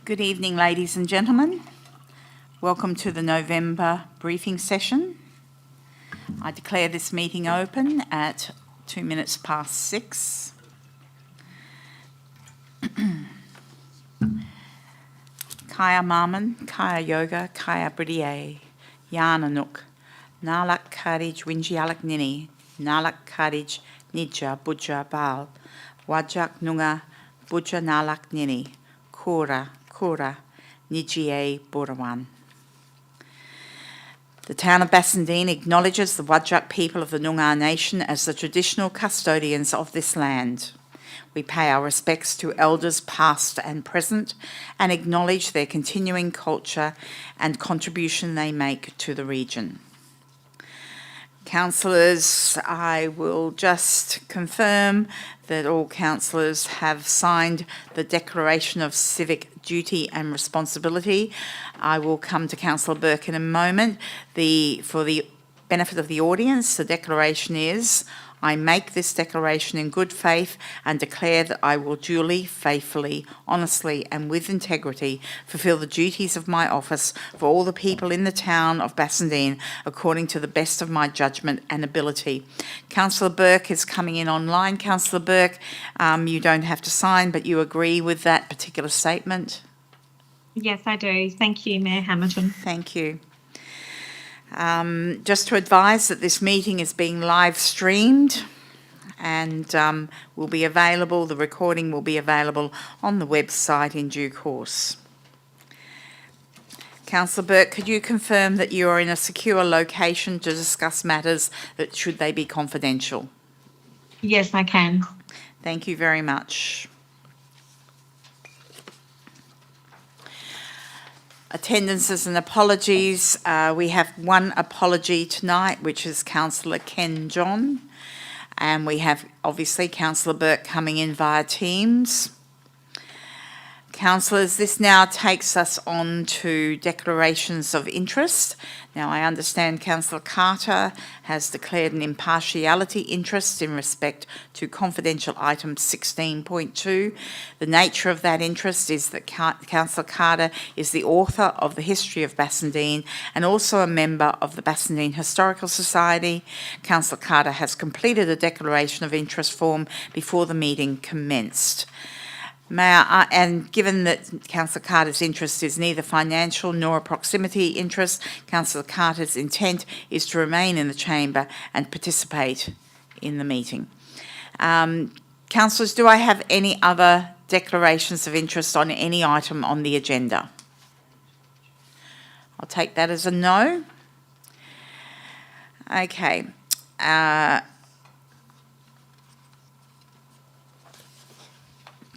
Good evening, ladies and gentlemen. Welcome to the November briefing session. I declare this meeting open at 6:02. Kaya Maman, Kaya Yoga, Kaya Bridie, Yananuk, Nalak Kadij Winjialak Nini, Nalak Kadij Nidja Budja Bal, Wajak Nunga Budja Nalak Nini, Kura, Nijie Burawan. The town of Bassendean acknowledges the Whadjuk people of the Noongar Nation as the traditional custodians of this land. We pay our respects to elders past and present and acknowledge their continuing culture and contribution they make to the region. Councillors, I will just confirm that all councillors have signed the Declaration of Civic Duty and Responsibility. I will come to Councillor Burke in a moment. For the benefit of the audience, the declaration is, I make this declaration in good faith and declare that I will duly, faithfully, honestly and with integrity fulfil the duties of my office for all the people in the town of Bassendean according to the best of my judgment and ability. Councillor Burke is coming in online. Councillor Burke, you don't have to sign, but you agree with that particular statement? Yes, I do. Thank you, Mayor Hamilton. Thank you. Just to advise that this meeting is being live streamed and will be available, the recording will be available on the website in due course. Councillor Burke, could you confirm that you are in a secure location to discuss matters that should they be confidential? Yes, I can. Thank you very much. Attendances and apologies. We have one apology tonight, which is Councillor Ken John, and we have obviously Councillor Burke coming in via Teams. Councillors, this now takes us on to declarations of interest. Now, I understand Councillor Carter has declared an impartiality interest in respect to confidential item 16.2. The nature of that interest is that Councillor Carter is the author of the history of Bassendean and also a member of the Bassendean Historical Society. Councillor Carter has completed a declaration of interest form before the meeting commenced. And given that Councillor Carter's interest is neither financial nor a proximity interest, Councillor Carter's intent is to remain in the chamber and participate in the meeting. Councillors, do I have any other declarations of interest on any item on the agenda? I'll take that as a no. Okay.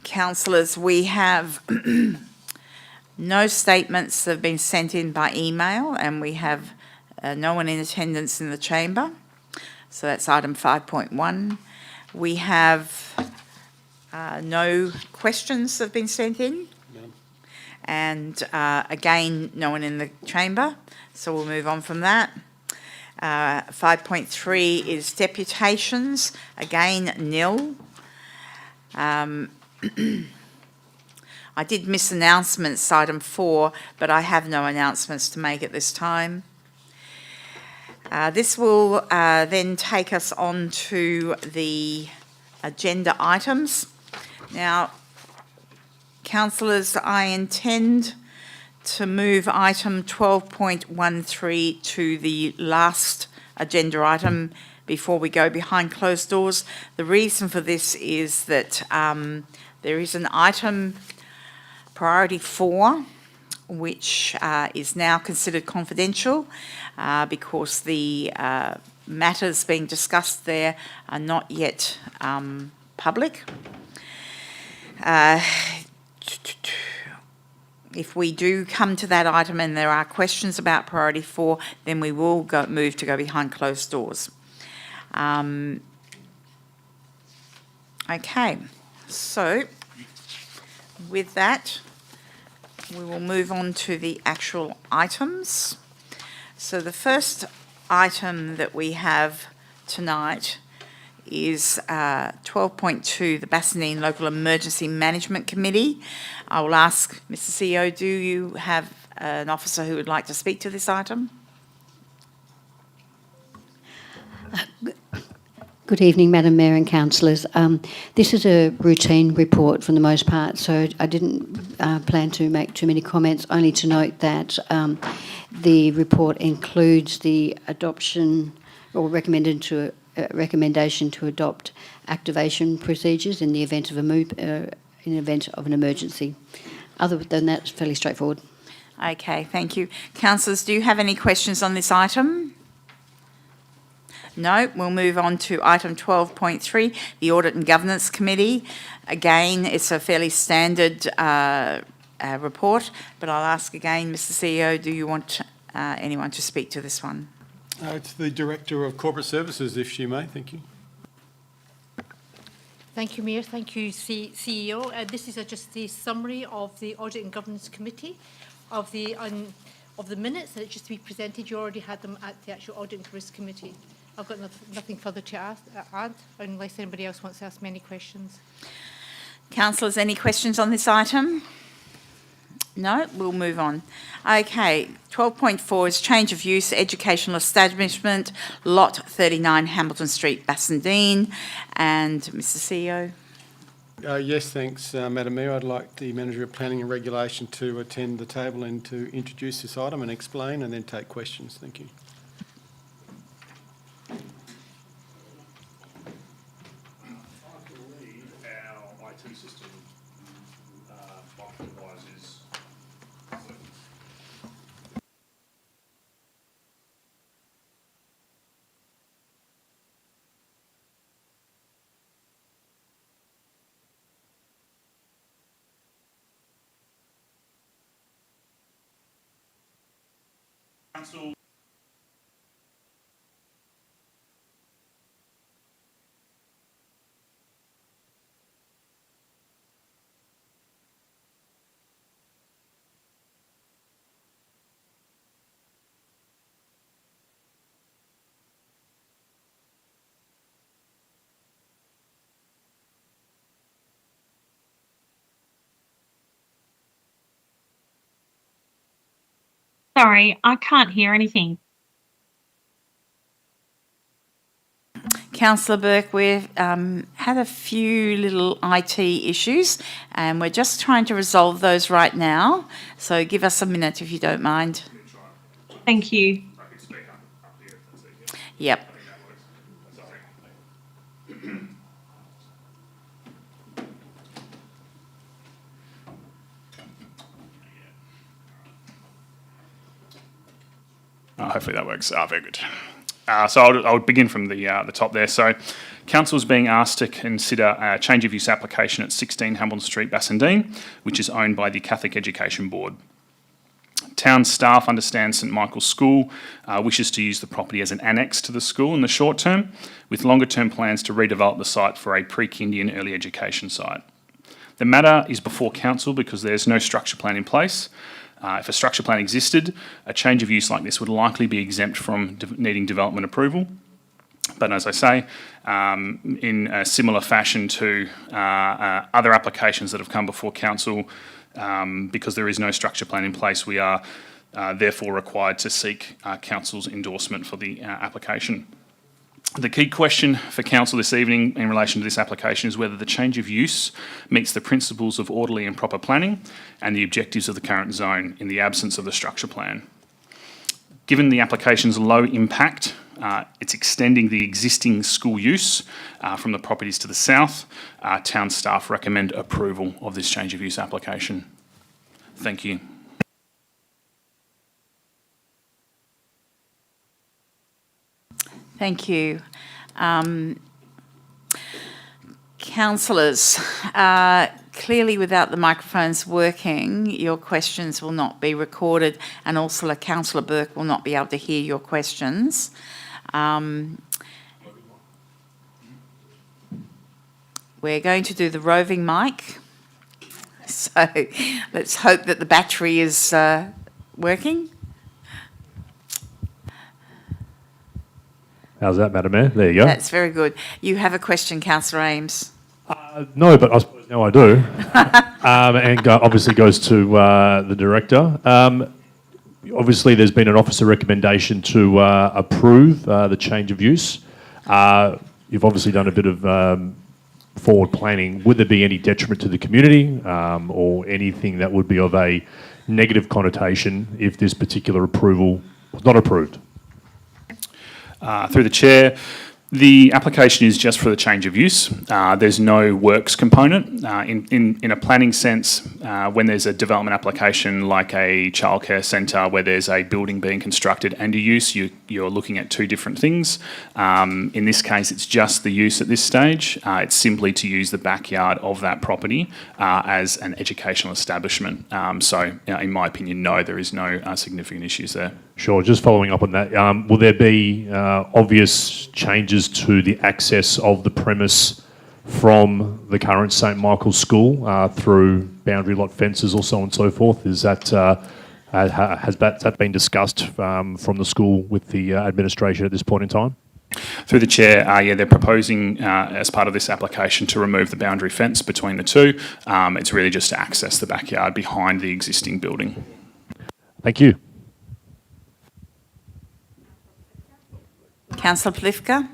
Councillors, we have no statements that have been sent in by email, and we have no one in attendance in the chamber. So that's item 5.1. We have no questions that have been sent in. No. And again, no one in the chamber. So we'll move on from that. 5.3 is deputations. Again, nil. I did miss announcements, item 4, but I have no announcements to make at this time. This will then take us on to the agenda items. Now, councillors, I intend to move item 12.13 to the last agenda item before we go behind closed doors. The reason for this is that there is an item, priority 4, which is now considered confidential because the matters being discussed there are not yet public. If we do come to that item and there are questions about priority 4, then we will move to go behind closed doors. Okay, so with that, we will move on to the actual items. So the first item that we have tonight is 12.2, the Bassendean Local Emergency Management Committee. I will ask Mr. CEO, do you have an officer who would like to speak to this item? Good evening, Madam Mayor and councillors. This is a routine report for the most part, so I didn't plan to make too many comments, only to note that the report includes the adoption or recommendation to adopt activation procedures in the event of an emergency. Other than that, it's fairly straightforward. Okay, thank you. Councillors, do you have any questions on this item? No, we'll move on to item 12.3, the Audit and Governance Committee. Again, it's a fairly standard report, but I'll ask again, Mr. CEO, do you want anyone to speak to this one? It's the Director of Corporate Services, if she may. Thank you. Thank you, Mayor. Thank you, CEO. This is just the summary of the Audit and Governance Committee of the minutes, and it's just to be presented. You already had them at the actual Audit and Risk Committee. I've got nothing further to add, unless anybody else wants to ask me any questions. Councillors, any questions on this item? No, we'll move on. Okay, 12.4 is change of use, educational establishment, lot 39 Hamilton Street, Bassendean. And Mr. CEO? Yes, thanks, Madam Mayor. I'd like the Manager of Planning and Regulation to attend the table and to introduce this item and explain, and then take questions. Thank you. Our IT system micro-advisors. Council. Sorry, I can't hear anything. Councillor Burke, we've had a few little IT issues and we're just trying to resolve those right now. So give us a minute if you don't mind. Thank you. I can speak up here if that's easier. Yep. I think that works. Hopefully that works. Very good. So I'll begin from the top there. So Council is being asked to consider a change of use application at 16 Hamilton Street, Bassendean, which is owned by the Catholic Education Board. Town staff understand St Michael's School wishes to use the property as an annex to the school in the short term, with longer term plans to redevelop the site for a pre-kindy and early education site. The matter is before Council because there's no structure plan in place. If a structure plan existed, a change of use like this would likely be exempt from needing development approval. But as I say, in a similar fashion to other applications that have come before Council, because there is no structure plan in place, we are therefore required to seek Council's endorsement for the application. The key question for Council this evening in relation to this application is whether the change of use meets the principles of orderly and proper planning and the objectives of the current zone in the absence of the structure plan. Given the application's low impact, it's extending the existing school use from the properties to the south. Town staff recommend approval of this change of use application. Thank you. Thank you. Councillors, clearly without the microphones working, your questions will not be recorded, and also Councillor Burke will not be able to hear your questions. We're going to do the roving mic. So let's hope that the battery is working. How's that, Madam Mayor? There you go. That's very good. You have a question, Councillor Ames. No, but I suppose now I do. Obviously goes to the Director. Obviously, there's been an officer recommendation to approve the change of use. You've obviously done a bit of forward planning. Would there be any detriment to the community or anything that would be of a negative connotation if this particular approval was not approved? Through the Chair, the application is just for the change of use. There's no works component. In a planning sense, when there's a development application like a childcare centre where there's a building being constructed and a use, you're looking at two different things. In this case, it's just the use at this stage. It's simply to use the backyard of that property as an educational establishment. In my opinion, no, there is no significant issues there. Sure. Just following up on that, will there be obvious changes to the access of the premise from the current St Michael's School through boundary lot fences or so on and so forth? Is that has that been discussed from the school with the administration at this point in time? Through the Chair, they're proposing as part of this application to remove the boundary fence between the two. It's really just to access the backyard behind the existing building. Thank you. Councillor Plifka.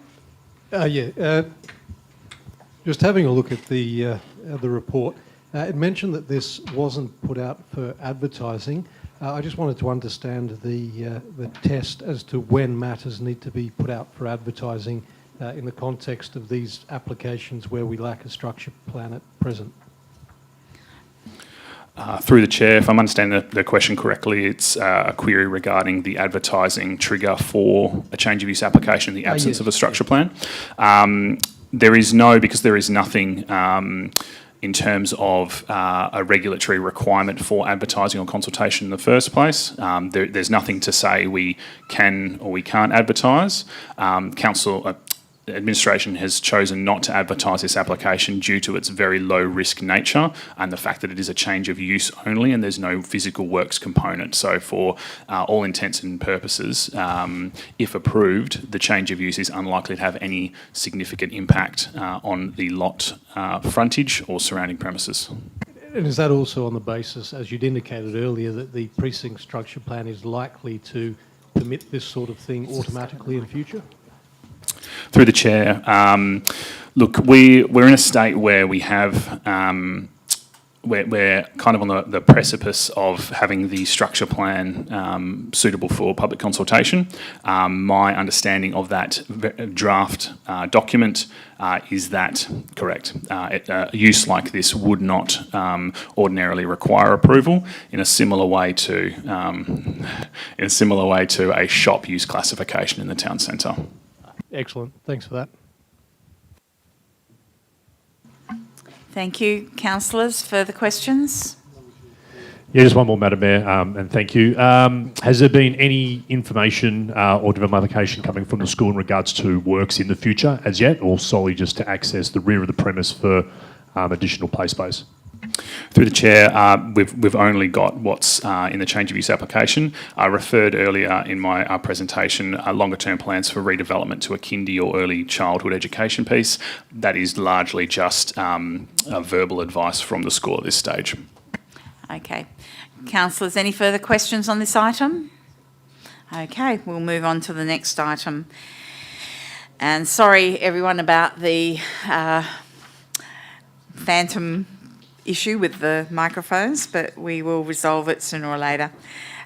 Just having a look at the report, it mentioned that this wasn't put out for advertising. I just wanted to understand the test as to when matters need to be put out for advertising in the context of these applications where we lack a structure plan at present. Through the Chair, if I'm understanding the question correctly, it's a query regarding the advertising trigger for a change of use application in the absence of a structure plan. There is no, because there is nothing in terms of a regulatory requirement for advertising or consultation in the first place. There's nothing to say we can or we can't advertise. Administration has chosen not to advertise this application due to its very low risk nature and the fact that it is a change of use only and there's no physical works component. So for all intents and purposes, if approved, the change of use is unlikely to have any significant impact on the lot frontage or surrounding premises. And is that also on the basis, as you'd indicated earlier, that the precinct structure plan is likely to permit this sort of thing automatically in future? Through the Chair, look, we're in a state where we have we're kind of on the precipice of having the structure plan suitable for public consultation. My understanding of that draft document is that correct. A use like this would not ordinarily require approval in a similar way to a shop use classification in the town centre. Excellent. Thanks for that. Thank you. Councillors, further questions? Yeah, just one more, Madam Mayor, and thank you. Has there been any information or development application coming from the school in regards to works in the future as yet, or solely just to access the rear of the premise for additional play space? Through the Chair, we've only got what's in the change of use application. I referred earlier in my presentation longer term plans for redevelopment to a kindy or early childhood education piece. That is largely just a verbal advice from the school at this stage. Okay. Councillors, any further questions on this item? Okay, we'll move on to the next item. And sorry everyone about the phantom issue with the microphones, but we will resolve it sooner or later.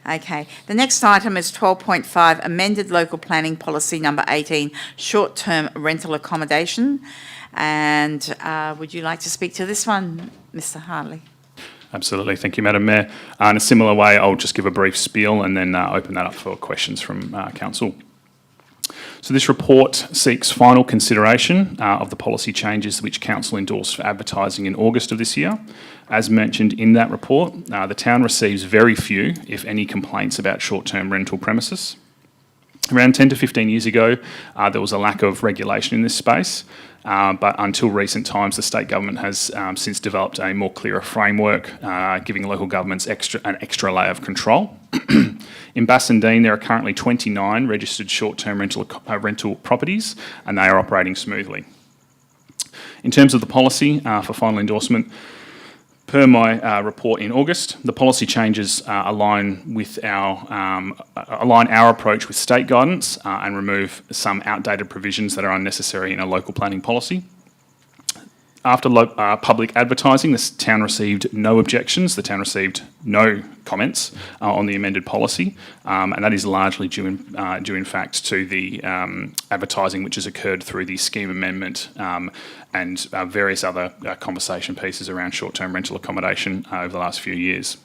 Okay, the next item is 12.5, amended local planning policy number 18, short-term rental accommodation. And would you like to speak to this one, Mr. Hartley? Absolutely, thank you, Madam Mayor. In a similar way, I'll just give a brief spiel and then open that up for questions from Council. So this report seeks final consideration of the policy changes which Council endorsed for advertising in August of this year. As mentioned in that report, the town receives very few, if any, complaints about short-term rental premises. Around 10 to 15 years ago, there was a lack of regulation in this space, but until recent times, the state government has since developed a more clearer framework, giving local governments an extra layer of control. In Bassendean, there are currently 29 registered short-term rental properties, and they are operating smoothly. In terms of the policy for final endorsement, per my report in August, the policy changes align our approach with state guidance and remove some outdated provisions that are unnecessary in a local planning policy. After public advertising, the town received no objections. The town received no comments on the amended policy, and that is largely due in fact to the advertising which has occurred through the scheme amendment and various other conversation pieces around short-term rental accommodation over the last few years.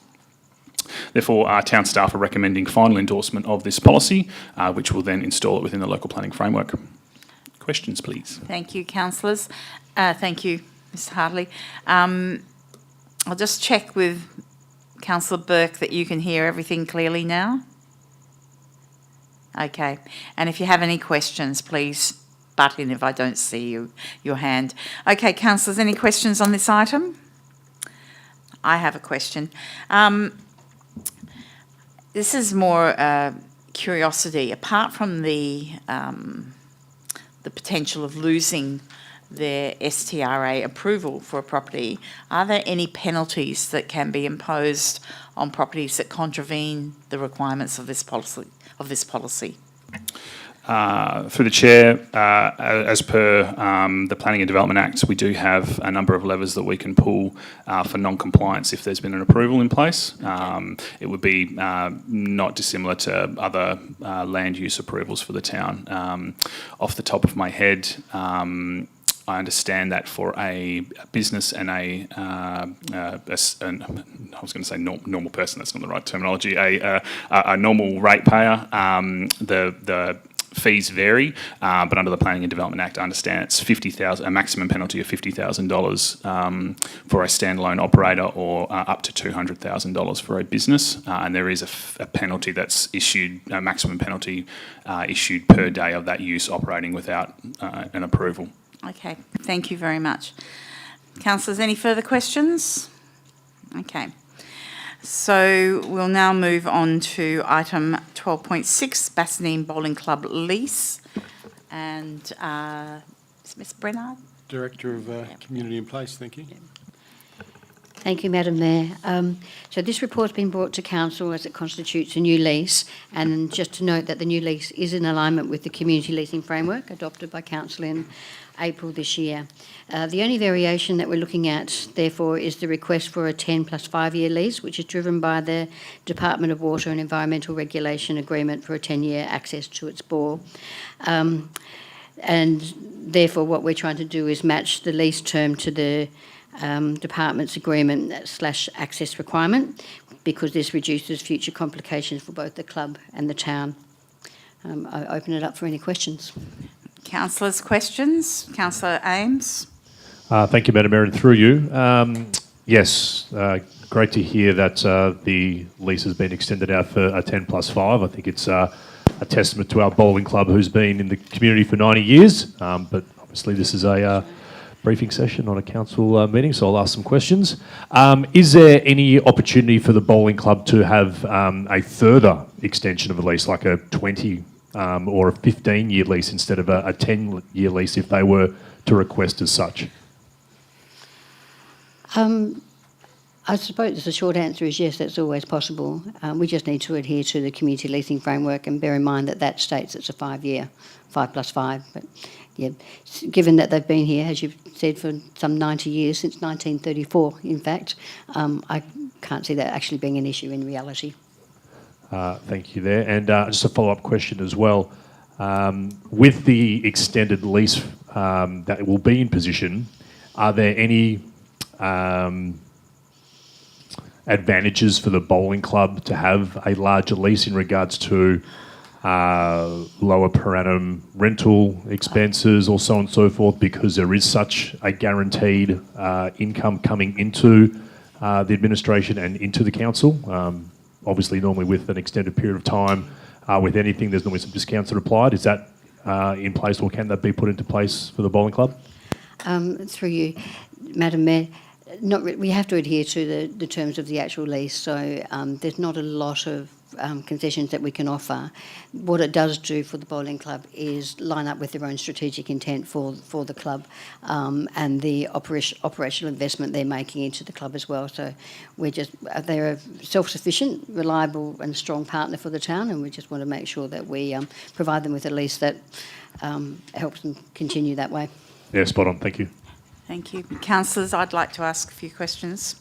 Therefore, our town staff are recommending final endorsement of this policy, which will then install it within the local planning framework. Questions, please. Thank you, councillors. Thank you, Mr Hartley. I'll just check with Councillor Burke that you can hear everything clearly now. Okay, and if you have any questions, please butt in if I don't see your hand. Okay, councillors, any questions on this item? I have a question. This is more curiosity. Apart from the potential of losing their STRA approval for a property, are there any penalties that can be imposed on properties that contravene the requirements of this policy? Through the Chair, as per the Planning and Development Act, we do have a number of levers that we can pull for non-compliance if there's been an approval in place. It would be not dissimilar to other land use approvals for the town. Off the top of my head, I understand that for a business and I was going to say normal person, that's not the right terminology, a normal ratepayer, the fees vary, but under the Planning and Development Act, I understand it's a maximum penalty of $50,000 for a standalone operator, or up to $200,000 for a business. And there is a penalty that's issued, a maximum penalty issued per day of that use operating without an approval. Okay, thank you very much. Councillors, any further questions? Okay. So we'll now move on to item 12.6, Bassendean Bowling Club lease. And is Ms Brennard? Director of Community in Place, thank you. Thank you, Madam Mayor. So this report's been brought to Council as it constitutes a new lease, and just to note that the new lease is in alignment with the Community Leasing Framework adopted by Council in April this year. The only variation that we're looking at, therefore, is the request for a 10 plus 5 year lease, which is driven by the Department of Water and Environmental Regulation agreement for a 10-year access to its bore. And therefore, what we're trying to do is match the lease term to the department's agreement / access requirement, because this reduces future complications for both the club and the town. I open it up for any questions. Councillors, questions? Councillor Ames? Thank you, Madam Mayor, and through you. Yes, great to hear that the lease has been extended out for a 10 plus 5. I think it's a testament to our bowling club, who's been in the community for 90 years, but obviously this is a briefing session on a council meeting, so I'll ask some questions. Is there any opportunity for the bowling club to have a further extension of a lease, like a 20 or a 15-year lease instead of a 10-year lease, if they were to request as such? I suppose the short answer is yes, that's always possible. We just need to adhere to the community leasing framework and bear in mind that that states it's a 5-year, 5 plus 5. But yeah, given that they've been here, as you've said, for some 90 years, since 1934, in fact, I can't see that actually being an issue in reality. Thank you there. And just a follow-up question as well. With the extended lease that will be in position, are there any advantages for the bowling club to have a larger lease in regards to lower per annum rental expenses or so on and so forth, because there is such a guaranteed income coming into the administration and into the council? Obviously, normally with an extended period of time, with anything, there's normally some discounts that are applied. Is that in place, or can that be put into place for the bowling club? Through you, Madam Mayor, we have to adhere to the terms of the actual lease, so there's not a lot of concessions that we can offer. What it does do for the bowling club is line up with their own strategic intent for the club, and the operational investment they're making into the club as well. So they're a self-sufficient, reliable and strong partner for the town, and we just want to make sure that we provide them with a lease that helps them continue that way. Yeah, spot on. Thank you. Thank you. Councillors, I'd like to ask a few questions.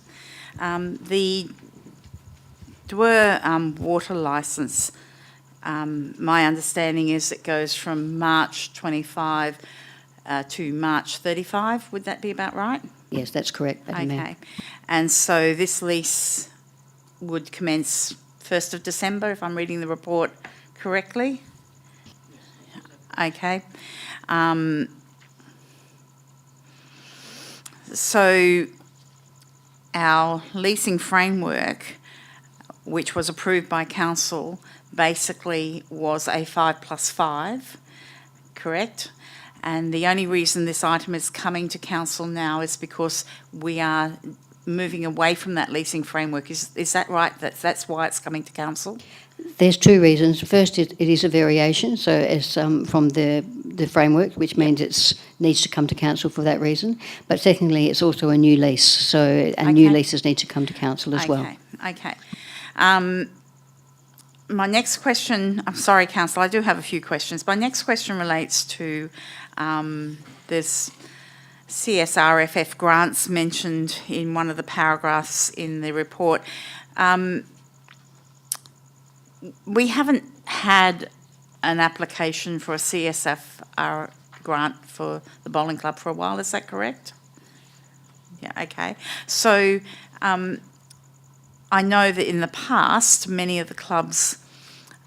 The Dwyer water licence, my understanding is it goes from March 25 to March 35. Would that be about right? Yes, that's correct, Madam Mayor. Okay. And so this lease would commence 1st of December, if I'm reading the report correctly? Okay. So our leasing framework, which was approved by council, basically was a 5+5, correct? And the only reason this item is coming to council now is because we are moving away from that leasing framework. Is that right? That's why it's coming to council? There's two reasons. First, it is a variation, so it's from the framework, which means it needs to come to council for that reason. But secondly, it's also a new lease, so new leases need to come to council as well. Okay. My next question, I'm sorry, council, I do have a few questions. My next question relates to this CSRFF grants mentioned in one of the paragraphs in the report. We haven't had an application for a CSFR grant for the bowling club for a while, is that correct? Yeah, okay. So I know that in the past, many of the clubs,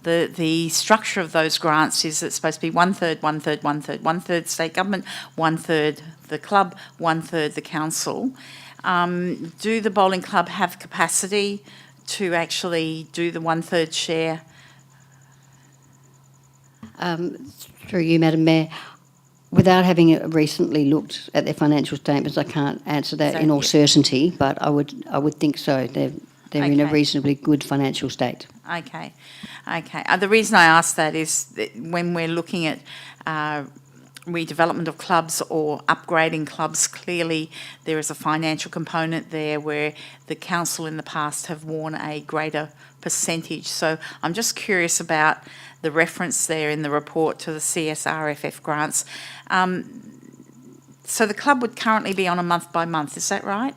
the structure of those grants is it's supposed to be 1/3, 1/3, 1/3, 1/3 state government, 1/3 the club, 1/3 the council. Do the bowling club have capacity to actually do the 1/3 share? Through you, Madam Mayor, without having recently looked at their financial statements, I can't answer that in all certainty, but I would think so. They're in a reasonably good financial state. Okay. The reason I ask that is that when we're looking at redevelopment of clubs or upgrading clubs, clearly there is a financial component there where the council in the past have worn a greater percentage. So I'm just curious about the reference there in the report to the CSRFF grants. So the club would currently be on a month-by-month, is that right?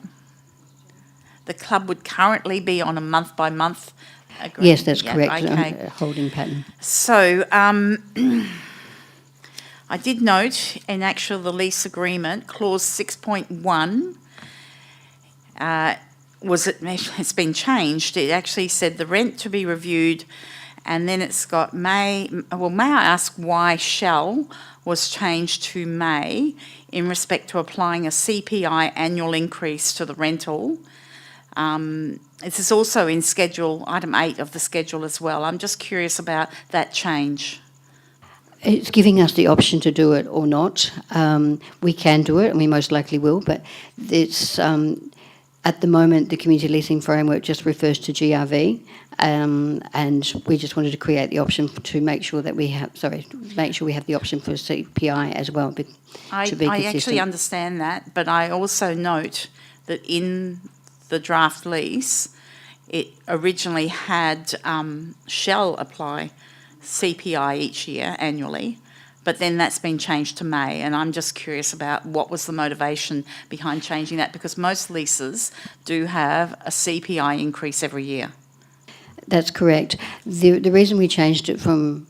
The club would currently be on a month-by-month agreement? Yes, that's correct, Okay. holding pattern. So I did note in actual the lease agreement, clause 6.1, it's been changed. It actually said the rent to be reviewed, and then it's got may I ask why shall was changed to may in respect to applying a CPI annual increase to the rental. This is also in schedule, item 8 of the schedule as well. I'm just curious about that change. It's giving us the option to do it or not. We can do it, and we most likely will, but it's at the moment the community leasing framework just refers to GRV, and we just wanted to create the option to make sure that we have the option for CPI as well. I actually understand that, but I also note that in the draft lease, it originally had shall apply CPI each year annually, but then that's been changed to may, and I'm just curious about what was the motivation behind changing that, because most leases do have a CPI increase every year. That's correct. The reason we changed it from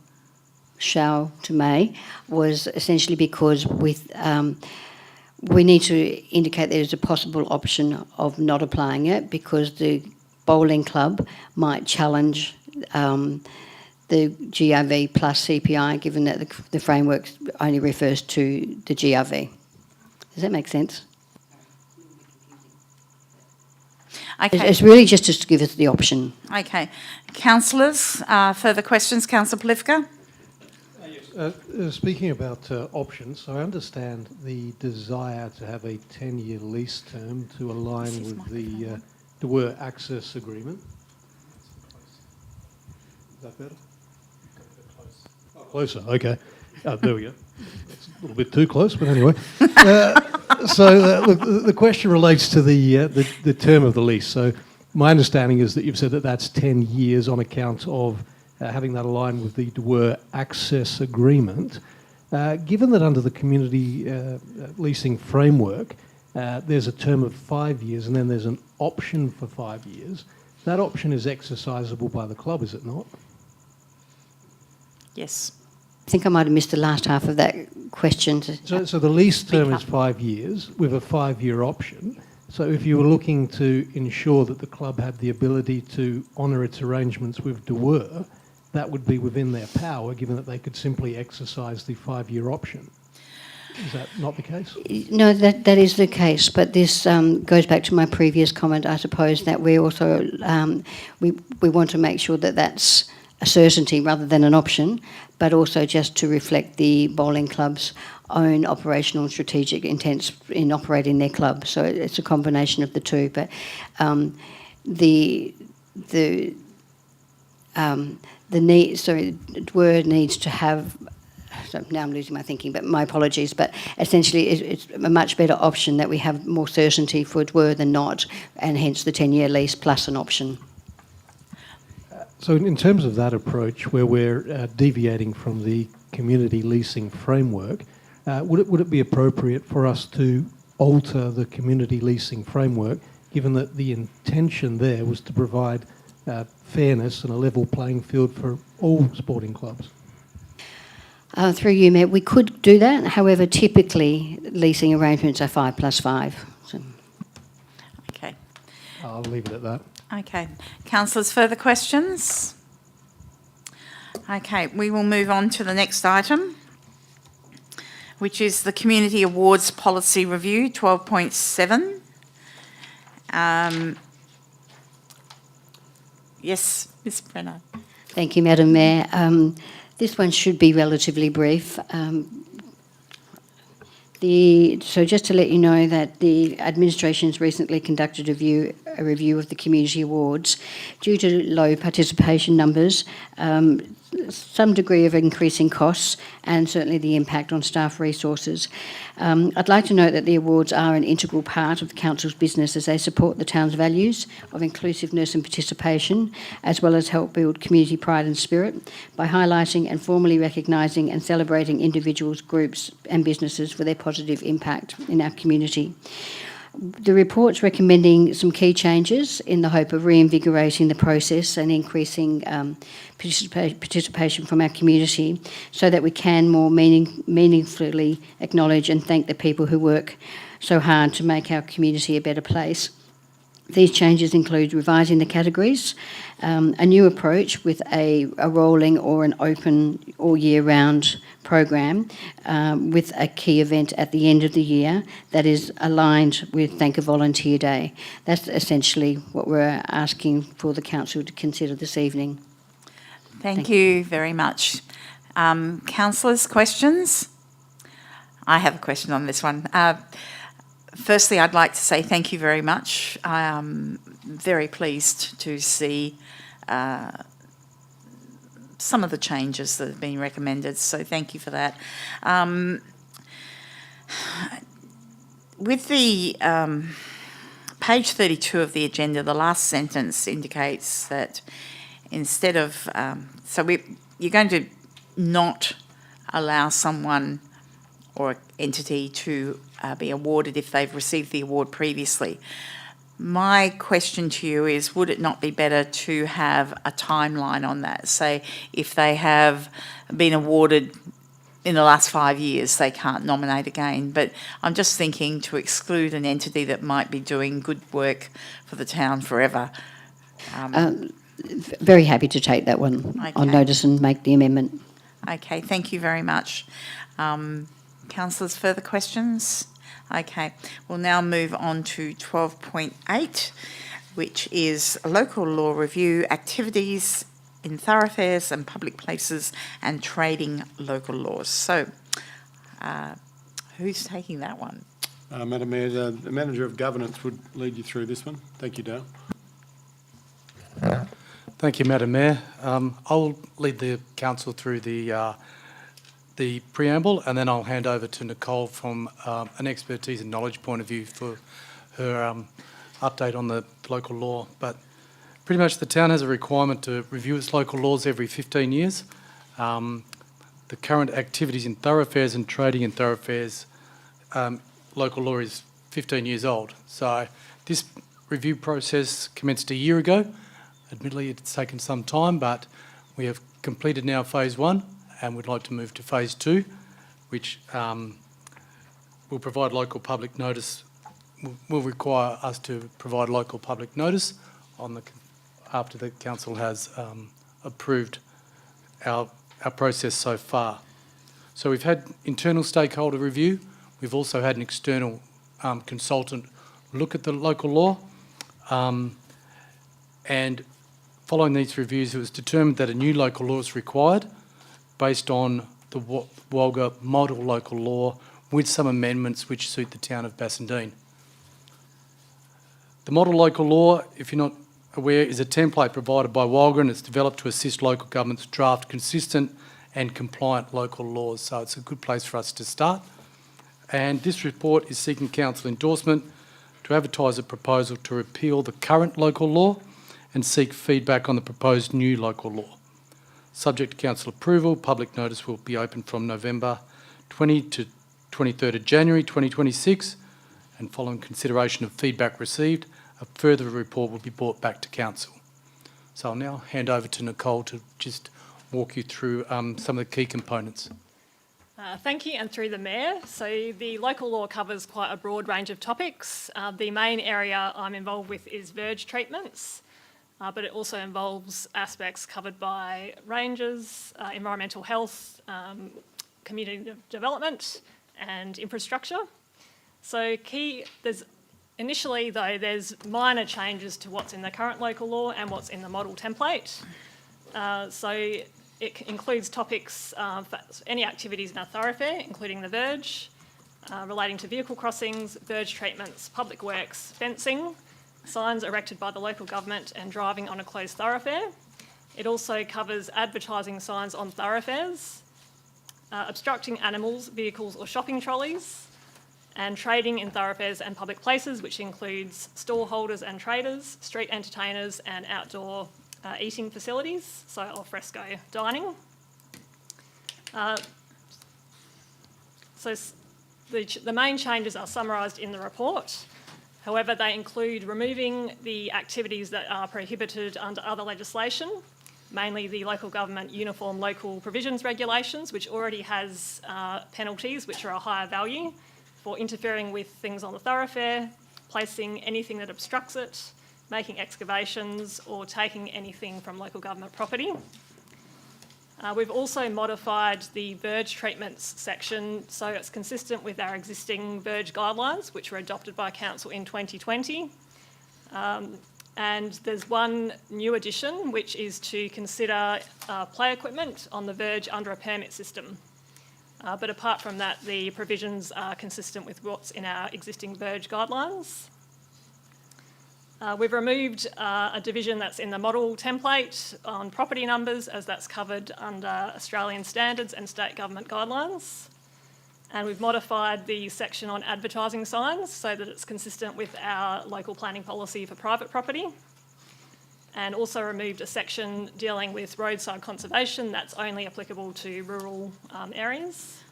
shall to may was essentially because we need to indicate there's a possible option of not applying it, because the bowling club might challenge the GRV plus CPI, given that the framework only refers to the GRV. Does that make sense? Okay. It's really just to give us the option. Okay. Councillors, further questions? Councillor Plivka? Speaking about options, I understand the desire to have a 10-year lease term to align with the Dewar Access Agreement. Is that better? Oh, closer, okay. There we go. It's a little bit too close, but anyway. Look, the question relates to the term of the lease. So my understanding is that you've said that that's 10 years on account of having that aligned with the Dewar Access Agreement. Given that under the community leasing framework, there's a term of 5 years and then there's an option for 5 years, that option is exercisable by the club, is it not? Yes. I think I might have missed the last half of that question. So the lease term is 5 years with a 5-year option. So if you were looking to ensure that the club had the ability to honour its arrangements with Dewar, that would be within their power, given that they could simply exercise the 5-year option. Is that not the case? No, that is the case, but this goes back to my previous comment, I suppose, that we also we want to make sure that that's a certainty rather than an option, but also just to reflect the bowling club's own operational and strategic intents in operating their club. So it's a combination of the two. But Dewar needs to have. So now I'm losing my thinking, but my apologies. But essentially, it's a much better option that we have more certainty for Dewar than not, and hence the 10-year lease plus an option. So in terms of that approach, where we're deviating from the community leasing framework, would it be appropriate for us to alter the community leasing framework, given that the intention there was to provide fairness and a level playing field for all sporting clubs? Through you, Mayor, we could do that. However, typically leasing arrangements are 5 plus 5. So. Okay. I'll leave it at that. Okay. Councillors, further questions? Okay, we will move on to the next item, which is the Community Awards Policy Review, 12.7. Yes, Ms Brenner. Thank you, Madam Mayor. This one should be relatively brief. So just to let you know that the administration's recently conducted a review of the community awards. Due to low participation numbers, some degree of increasing costs, and certainly the impact on staff resources. I'd like to note that the awards are an integral part of the council's business as they support the town's values of inclusiveness and participation, as well as help build community pride and spirit by highlighting and formally recognising and celebrating individuals, groups and businesses for their positive impact in our community. The report's recommending some key changes in the hope of reinvigorating the process and increasing participation from our community so that we can more meaningfully acknowledge and thank the people who work so hard to make our community a better place. These changes include revising the categories, a new approach with a rolling or an open all year round program with a key event at the end of the year that is aligned with Thank a Volunteer Day. That's essentially what we're asking for the council to consider this evening. Thank you very much. Councillors, questions? I have a question on this one. Firstly, I'd like to say thank you very much. I am very pleased to see some of the changes that have been recommended, so thank you for that. With the page 32 of the agenda, the last sentence indicates that instead of... you're going to not allow someone or entity to be awarded if they've received the award previously. My question to you is, would it not be better to have a timeline on that? Say, if they have been awarded in the last 5 years, they can't nominate again. But I'm just thinking to exclude an entity that might be doing good work for the town forever. Very happy to take that one on notice and make the amendment. Okay, thank you very much. Councillors, further questions? Okay, we'll now move on to 12.8, which is local law review activities in thoroughfares and public places and trading local laws. So, who's taking that one? Madam Mayor, the Manager of Governance would lead you through this one. Thank you, Dale. Thank you, Madam Mayor. I'll lead the council through the preamble, and then I'll hand over to Nicole from an expertise and knowledge point of view for her update on the local law. But pretty much the town has a requirement to review its local laws every 15 years. The current activities in thoroughfares and trading in thoroughfares, local law is 15 years old. So this review process commenced a year ago. Admittedly, it's taken some time, but we have completed now phase 1 and would like to move to phase 2, which will provide local public notice, will require us to provide local public notice on after the council has approved our process so far. So we've had internal stakeholder review. We've also had an external consultant look at the local law, and following these reviews, it was determined that a new local law is required based on the Walga model local law with some amendments which suit the town of Bassendean. The model local law, if you're not aware, is a template provided by Walga, and it's developed to assist local governments draft consistent and compliant local laws. So it's a good place for us to start. And this report is seeking council endorsement to advertise a proposal to repeal the current local law and seek feedback on the proposed new local law. Subject to council approval, public notice will be open from November 20 to 23rd of January 2026, and following consideration of feedback received, a further report will be brought back to council. So I'll now hand over to Nicole to just walk you through some of the key components. Thank you, and through the Mayor. So the local law covers quite a broad range of topics. The main area I'm involved with is verge treatments, but it also involves aspects covered by rangers, environmental health, community development and infrastructure. So initially though, there's minor changes to what's in the current local law and what's in the model template. So it includes topics for any activities in a thoroughfare, including the verge, relating to vehicle crossings, verge treatments, public works, fencing, signs erected by the local government and driving on a closed thoroughfare. It also covers advertising signs on thoroughfares, obstructing animals, vehicles or shopping trolleys, and trading in thoroughfares and public places, which includes stall holders and traders, street entertainers and outdoor eating facilities, so al fresco dining. So the main changes are summarised in the report. However, they include removing the activities that are prohibited under other legislation, mainly the Local Government Uniform Local Provisions Regulations, which already has penalties which are a higher value for interfering with things on the thoroughfare, placing anything that obstructs it, making excavations or taking anything from local government property. We've also modified the verge treatments section so it's consistent with our existing verge guidelines, which were adopted by Council in 2020. And there's one new addition, which is to consider play equipment on the verge under a permit system. But apart from that, the provisions are consistent with what's in our existing verge guidelines. We've removed a division that's in the model template on property numbers, as that's covered under Australian standards and state government guidelines. And we've modified the section on advertising signs so that it's consistent with our local planning policy for private property. And also removed a section dealing with roadside conservation that's only applicable to rural areas.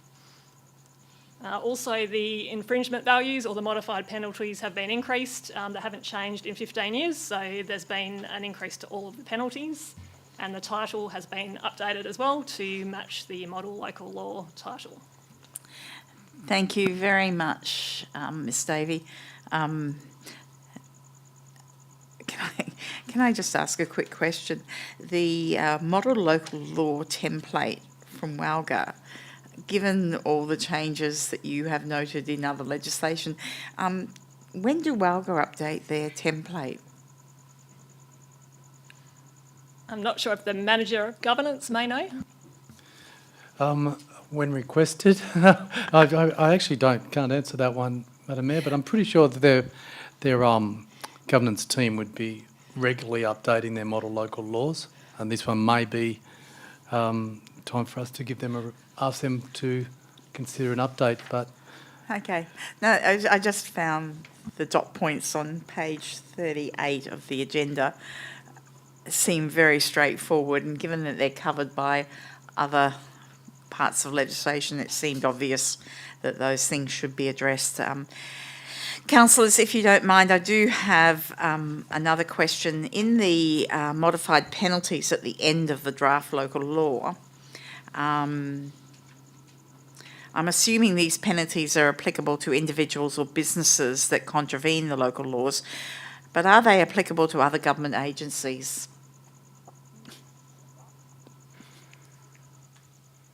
Also, the infringement values or the modified penalties have been increased. They haven't changed in 15 years, so there's been an increase to all of the penalties, and the title has been updated as well to match the model local law title. Thank you very much, Ms Davey. Can I just ask a quick question? The model local law template from Walga, given all the changes that you have noted in other legislation, when do Walga update their template? I'm not sure if the manager of governance may know. When requested, I actually can't answer that one, Madam Mayor, but I'm pretty sure that their governance team would be regularly updating their model local laws, and this one may be time for us to give them ask them to consider an update. But Okay. No, I just found the dot points on page 38 of the agenda seem very straightforward, and given that they're covered by other parts of legislation, it seemed obvious that those things should be addressed. Councillors, if you don't mind, I do have another question. In the modified penalties at the end of the draft local law, I'm assuming these penalties are applicable to individuals or businesses that contravene the local laws, but are they applicable to other government agencies?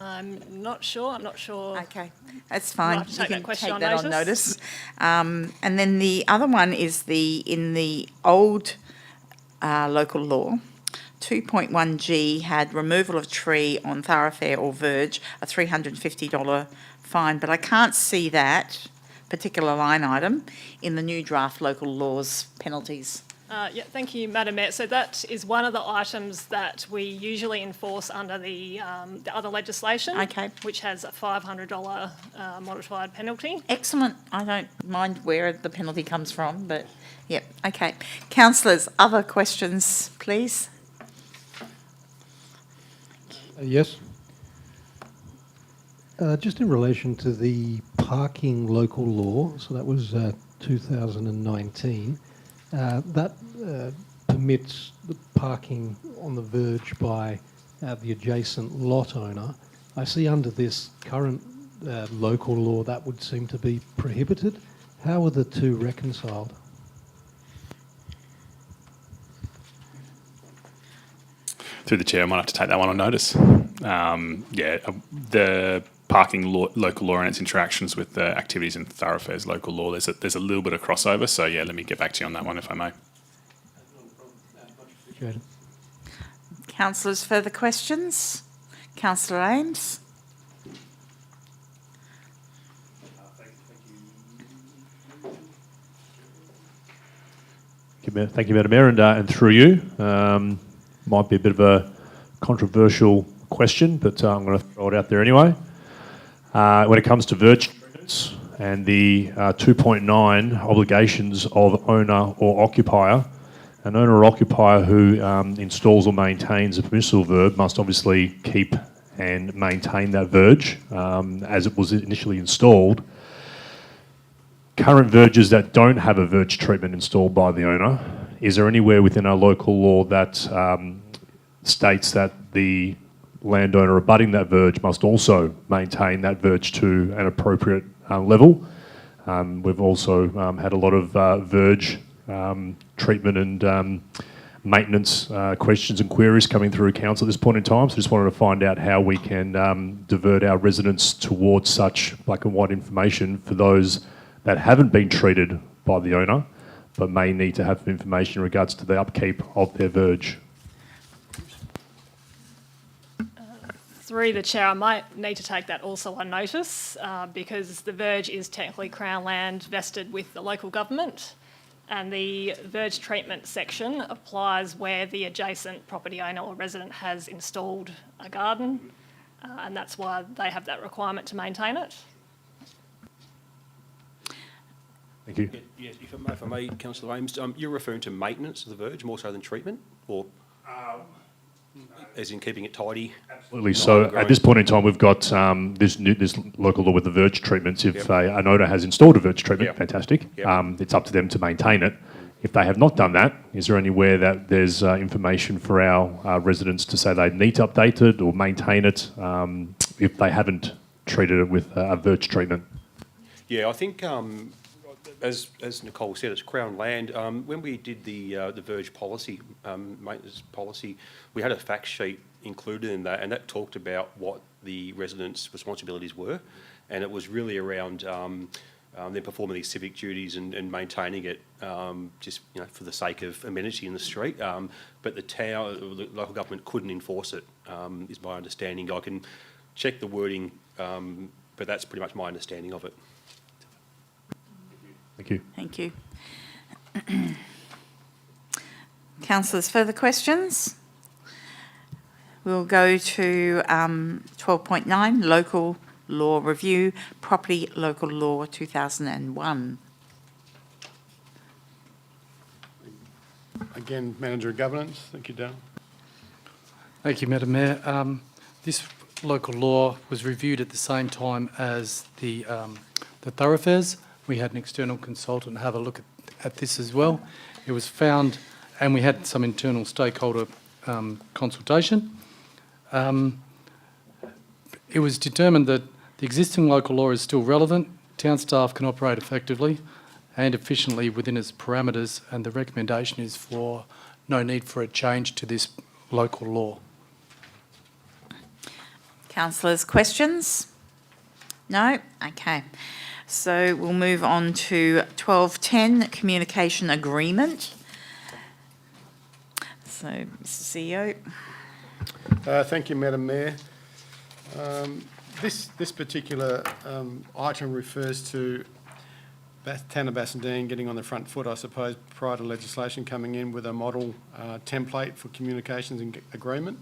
I'm not sure. Okay, that's fine. We'll have to take You that can question take on that on notice. notice. And then the other one is in the old local law, 2.1G had removal of tree on thoroughfare or verge, a $350 fine, but I can't see that particular line item in the new draft local laws penalties. Yeah, thank you, Madam Mayor. So that is one of the items that we usually enforce under the other legislation, Okay. which has a $500 modified penalty. Excellent. I don't mind where the penalty comes from, but yep, okay. Councillors, other questions, please? Yes. Just in relation to the parking local law, so that was 2019, that permits the parking on the verge by the adjacent lot owner. I see under this current local law that would seem to be prohibited. How are the two reconciled? Through the chair, I might have to take that one on notice. The parking local law and its interactions with the activities and thoroughfares local law, there's a little bit of crossover. So yeah, let me get back to you on that one if I may. Appreciate it. Councillors, further questions? Councillor Ames? Thank you, Madam Mayor, and through you. Might be a bit of a controversial question, but I'm going to throw it out there anyway. When it comes to verge treatments and the 2.9 obligations of owner or occupier, an owner or occupier who installs or maintains a permissible verge must obviously keep and maintain that verge as it was initially installed. Current verges that don't have a verge treatment installed by the owner, is there anywhere within our local law that states that the landowner abutting that verge must also maintain that verge to an appropriate level? We've also had a lot of verge treatment and maintenance questions and queries coming through council at this point in time. So just wanted to find out how we can divert our residents towards such black and white information for those that haven't been treated by the owner, but may need to have information in regards to the upkeep of their verge. Through the chair, I might need to take that also on notice because the verge is technically Crown land vested with the local government, and the verge treatment section applies where the adjacent property owner or resident has installed a garden, and that's why they have that requirement to maintain it. Thank you. Yes, if I may, Councillor Ames, you're referring to maintenance of the verge more so than treatment, or as in keeping it tidy? Absolutely. So at this point in time, we've got this local law with the verge treatments. If an owner has installed a verge treatment, fantastic. It's up to them to maintain it. If they have not done that, is there anywhere that there's information for our residents to say they need to update it or maintain it if they haven't treated it with a verge treatment? Yeah, I think as Nicole said, it's Crown land. When we did the verge policy, maintenance policy, we had a fact sheet included in that, and that talked about what the residents' responsibilities were, and it was really around then performing these civic duties and maintaining it just for the sake of amenity in the street. But the town, the local government couldn't enforce it, is my understanding. I can check the wording, but that's pretty much my understanding of it. Thank you. Thank you. Councillors, further questions? We'll go to 12.9, Local Law Review, Property Local Law 2001. Again, Manager of Governance. Thank you, Dale. Thank you, Madam Mayor. This local law was reviewed at the same time as the thoroughfares. We had an external consultant have a look at this as well. It was found, and we had some internal stakeholder consultation. It was determined that the existing local law is still relevant, town staff can operate effectively and efficiently within its parameters, and the recommendation is for no need for a change to this local law. Councillors, questions? No? Okay. So we'll move on to 12.10, Communication Agreement. So, Mr. CEO. Thank you, Madam Mayor. This particular item refers to Tanner Bassendean getting on the front foot, I suppose, prior to legislation coming in with a model template for communications agreement.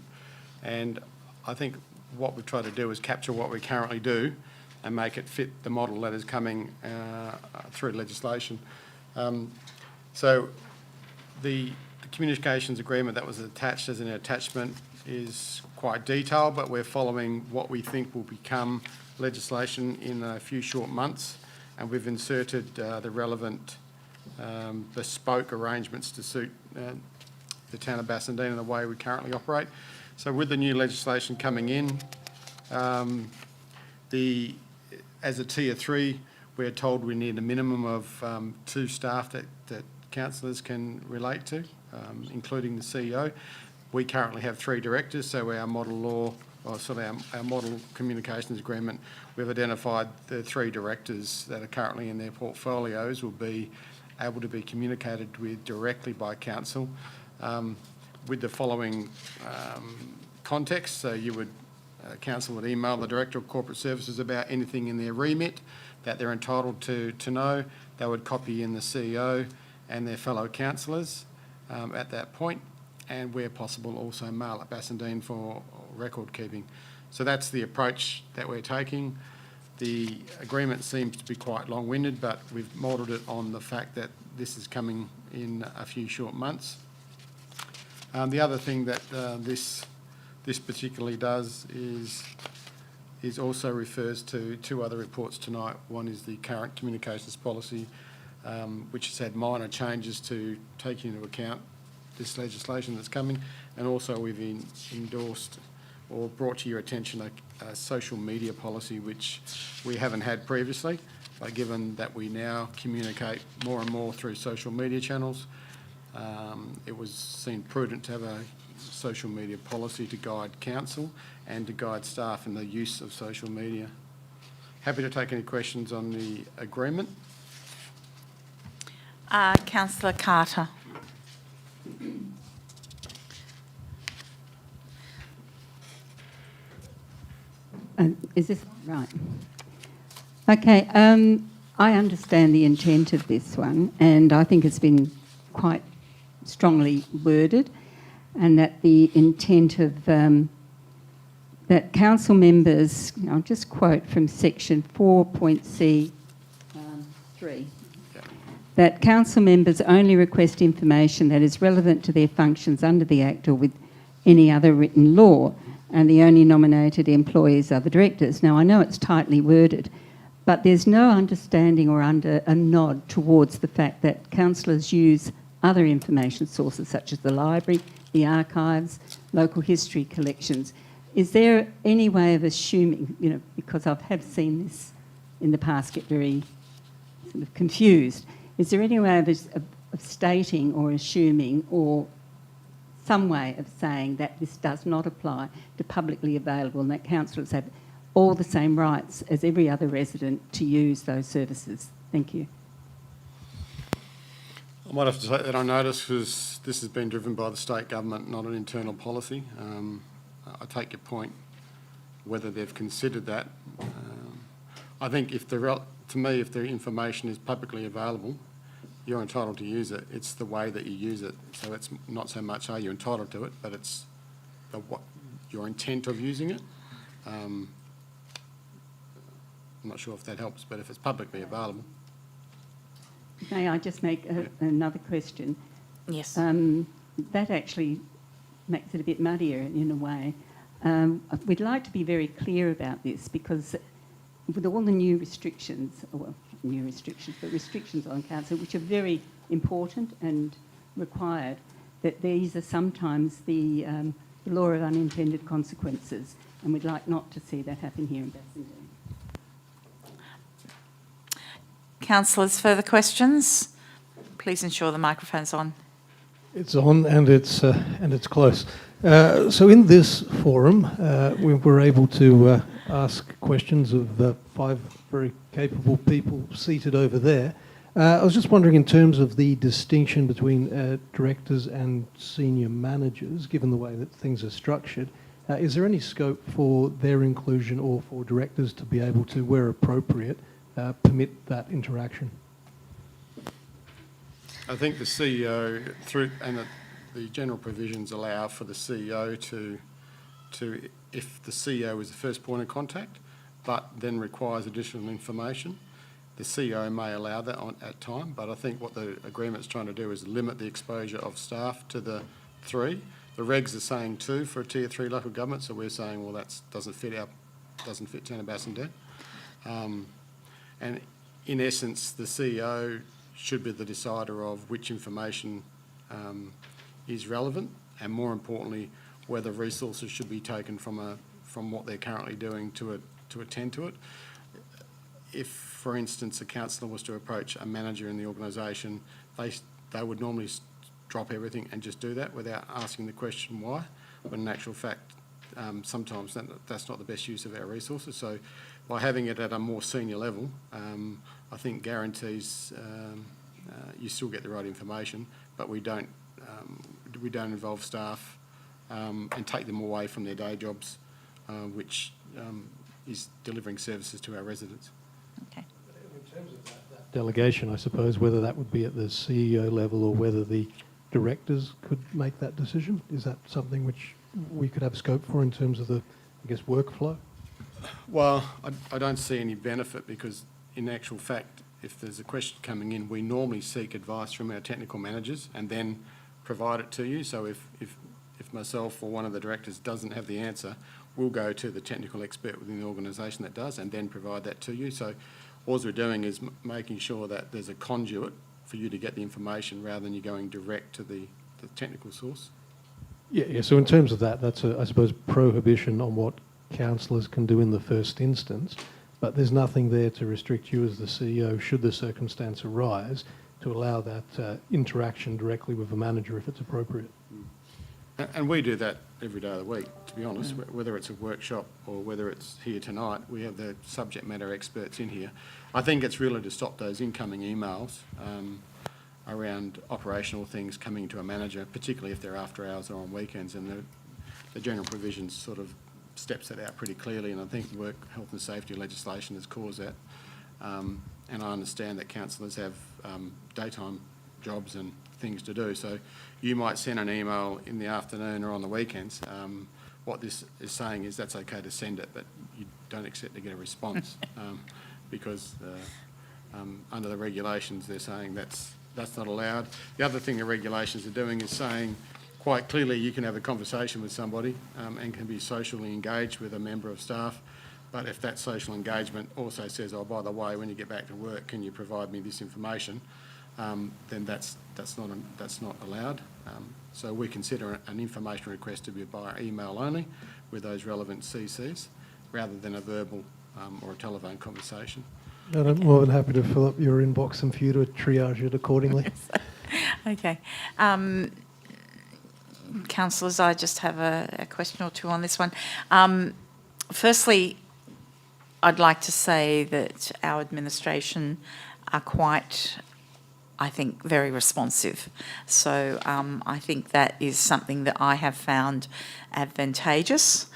And I think what we've tried to do is capture what we currently do and make it fit the model that is coming through legislation. So the communications agreement that was attached as an attachment is quite detailed, but we're following what we think will become legislation in a few short months, and we've inserted the relevant bespoke arrangements to suit the town of Bassendean and the way we currently operate. So with the new legislation coming in, as a tier 3, we're told we need a minimum of 2 staff that councillors can relate to, including the CEO. We currently have 3 directors, so our model law, our model communications agreement, we've identified the 3 directors that are currently in their portfolios will be able to be communicated with directly by council with the following context. So you would, council would email the Director of Corporate Services about anything in their remit that they're entitled to know. They would copy in the CEO and their fellow councillors at that point, and where possible also mail at Bassendean for record keeping. So that's the approach that we're taking. The agreement seems to be quite long-winded, but we've modelled it on the fact that this is coming in a few short months. The other thing that this particularly does is also refers to 2 other reports tonight. One is the current communications policy, which has had minor changes to take into account this legislation that's coming, and also we've endorsed or brought to your attention a social media policy which we haven't had previously, but given that we now communicate more and more through social media channels, it was seen prudent to have a social media policy to guide council and to guide staff in the use of social media. Happy to take any questions on the agreement. Councillor Carter. Is this right? Okay, I understand the intent of this one, and I think it's been quite strongly worded, and that the intent of that council members, I'll just quote from section 4.C3, that council members only request information that is relevant to their functions under the Act or with any other written law, and the only nominated employees are the directors. Now, I know it's tightly worded, but there's no understanding or under a nod towards the fact that councillors use other information sources such as the library, the archives, local history collections. Is there any way of assuming, because I have seen this in the past get very sort of confused, is there any way of stating or assuming or some way of saying that this does not apply to publicly available and that councillors have all the same rights as every other resident to use those services Thank you. I might have to take that on notice because this has been driven by the state government, not an internal policy. I take your point, whether they've considered that. I think if to me, if the information is publicly available, you're entitled to use it. It's the way that you use it. So it's not so much are you entitled to it, but it's your intent of using it. I'm not sure if that helps, but if it's publicly available. May I just make another question? Yes. That actually makes it a bit muddier in a way. We'd like to be very clear about this because with all the new restrictions, well, not new restrictions, but restrictions on council, which are very important and required, that these are sometimes the law of unintended consequences, and we'd like not to see that happen here in Bassendean. Councillors, further questions? Please ensure the microphone's on. It's on and it's close. So in this forum, we were able to ask questions of 5 very capable people seated over there. I was just wondering, in terms of the distinction between directors and senior managers, given the way that things are structured, is there any scope for their inclusion or for directors to be able to, where appropriate, permit that interaction? I think the CEO, the general provisions allow for the CEO to, if the CEO is the first point of contact, but then requires additional information, the CEO may allow that at time. But I think what the agreement's trying to do is limit the exposure of staff to the 3. The regs are saying 2 for a Tier 3 local government, so we're saying, well, that doesn't fit Town of Bassendean. And in essence, the CEO should be the decider of which information is relevant, and more importantly, whether resources should be taken from what they're currently doing to attend to it. If, for instance, a councillor was to approach a manager in the organisation, they would normally drop everything and just do that without asking the question why. But in actual fact, sometimes that's not the best use of our resources. So by having it at a more senior level, I think guarantees you still get the right information, but we don't involve staff and take them away from their day jobs, which is delivering services to our residents. Okay. In terms of that delegation, I suppose, whether that would be at the CEO level or whether the directors could make that decision, is that something which we could have scope for in terms of the, I guess, workflow? Well, I don't see any benefit because, in actual fact, if there's a question coming in, we normally seek advice from our technical managers and then provide it to you. So if myself or one of the directors doesn't have the answer, we'll go to the technical expert within the organisation that does and then provide that to you. So all we're doing is making sure that there's a conduit for you to get the information rather than you going direct to the technical source. Yeah. So in terms of that, that's I suppose, prohibition on what councillors can do in the first instance, but there's nothing there to restrict you as the CEO, should the circumstance arise, to allow that interaction directly with the manager if it's appropriate. And we do that every day of the week, to be honest, whether it's a workshop or whether it's here tonight, we have the subject matter experts in here. I think it's really to stop those incoming emails around operational things coming to a manager, particularly if they're after hours or on weekends, and the general provisions sort of steps that out pretty clearly, and I think work health and safety legislation has caused that. And I understand that councillors have daytime jobs and things to do, so you might send an email in the afternoon or on the weekends. What this is saying is that's okay to send it, but you don't expect to get a response because under the regulations they're saying that's not allowed. The other thing the regulations are doing is saying quite clearly you can have a conversation with somebody and can be socially engaged with a member of staff, but if that social engagement also says, oh, by the way, when you get back to work, can you provide me this information, then that's not allowed. So we consider an information request to be by email only with those relevant CCs rather than a verbal or a telephone conversation. And I'm more than happy to fill up your inbox and for you to triage it accordingly. Okay. Councillors, I just have a question or two on this one. Firstly, I'd like to say that our administration are quite, I think, very responsive. So I think that is something that I have found advantageous.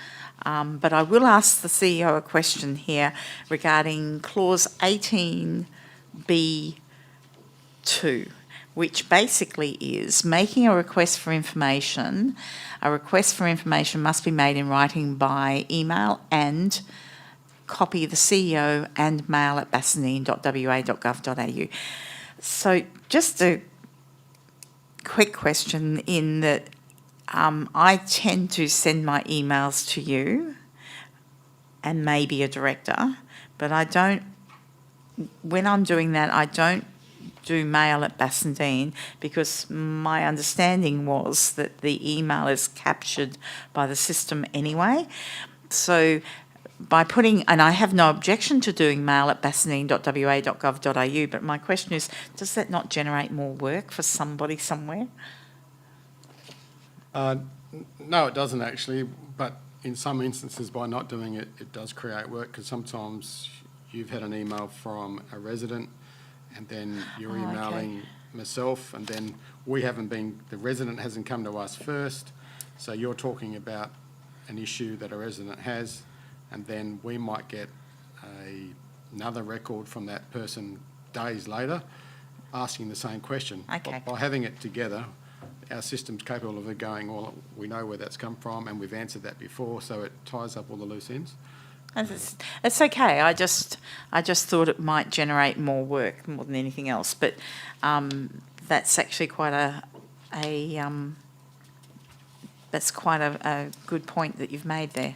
But I will ask the CEO a question here regarding clause 18B2, which basically is making a request for information. A request for information must be made in writing by email and copy the CEO and mail at bassendean.wa.gov.au. So just a quick question in that I tend to send my emails to you and maybe a director, but I don't, when I'm doing that, I don't do mail at Bassendean because my understanding was that the email is captured by the system anyway. So by putting, and I have no objection to doing mail at bassendean.wa.gov.au, but my question is, does that not generate more work for somebody somewhere? No, it doesn't actually, but in some instances by not doing it, it does create work because sometimes you've had an email from a resident and then you're emailing myself and then the resident hasn't come to us first, so you're talking about an issue that a resident has and then we might get another record from that person days later asking the same question. Okay. By having it together, our system's capable of going, well, we know where that's come from and we've answered that before, so it ties up all the loose ends. It's okay. I just thought it might generate more work more than anything else, but that's actually quite a good point that you've made there.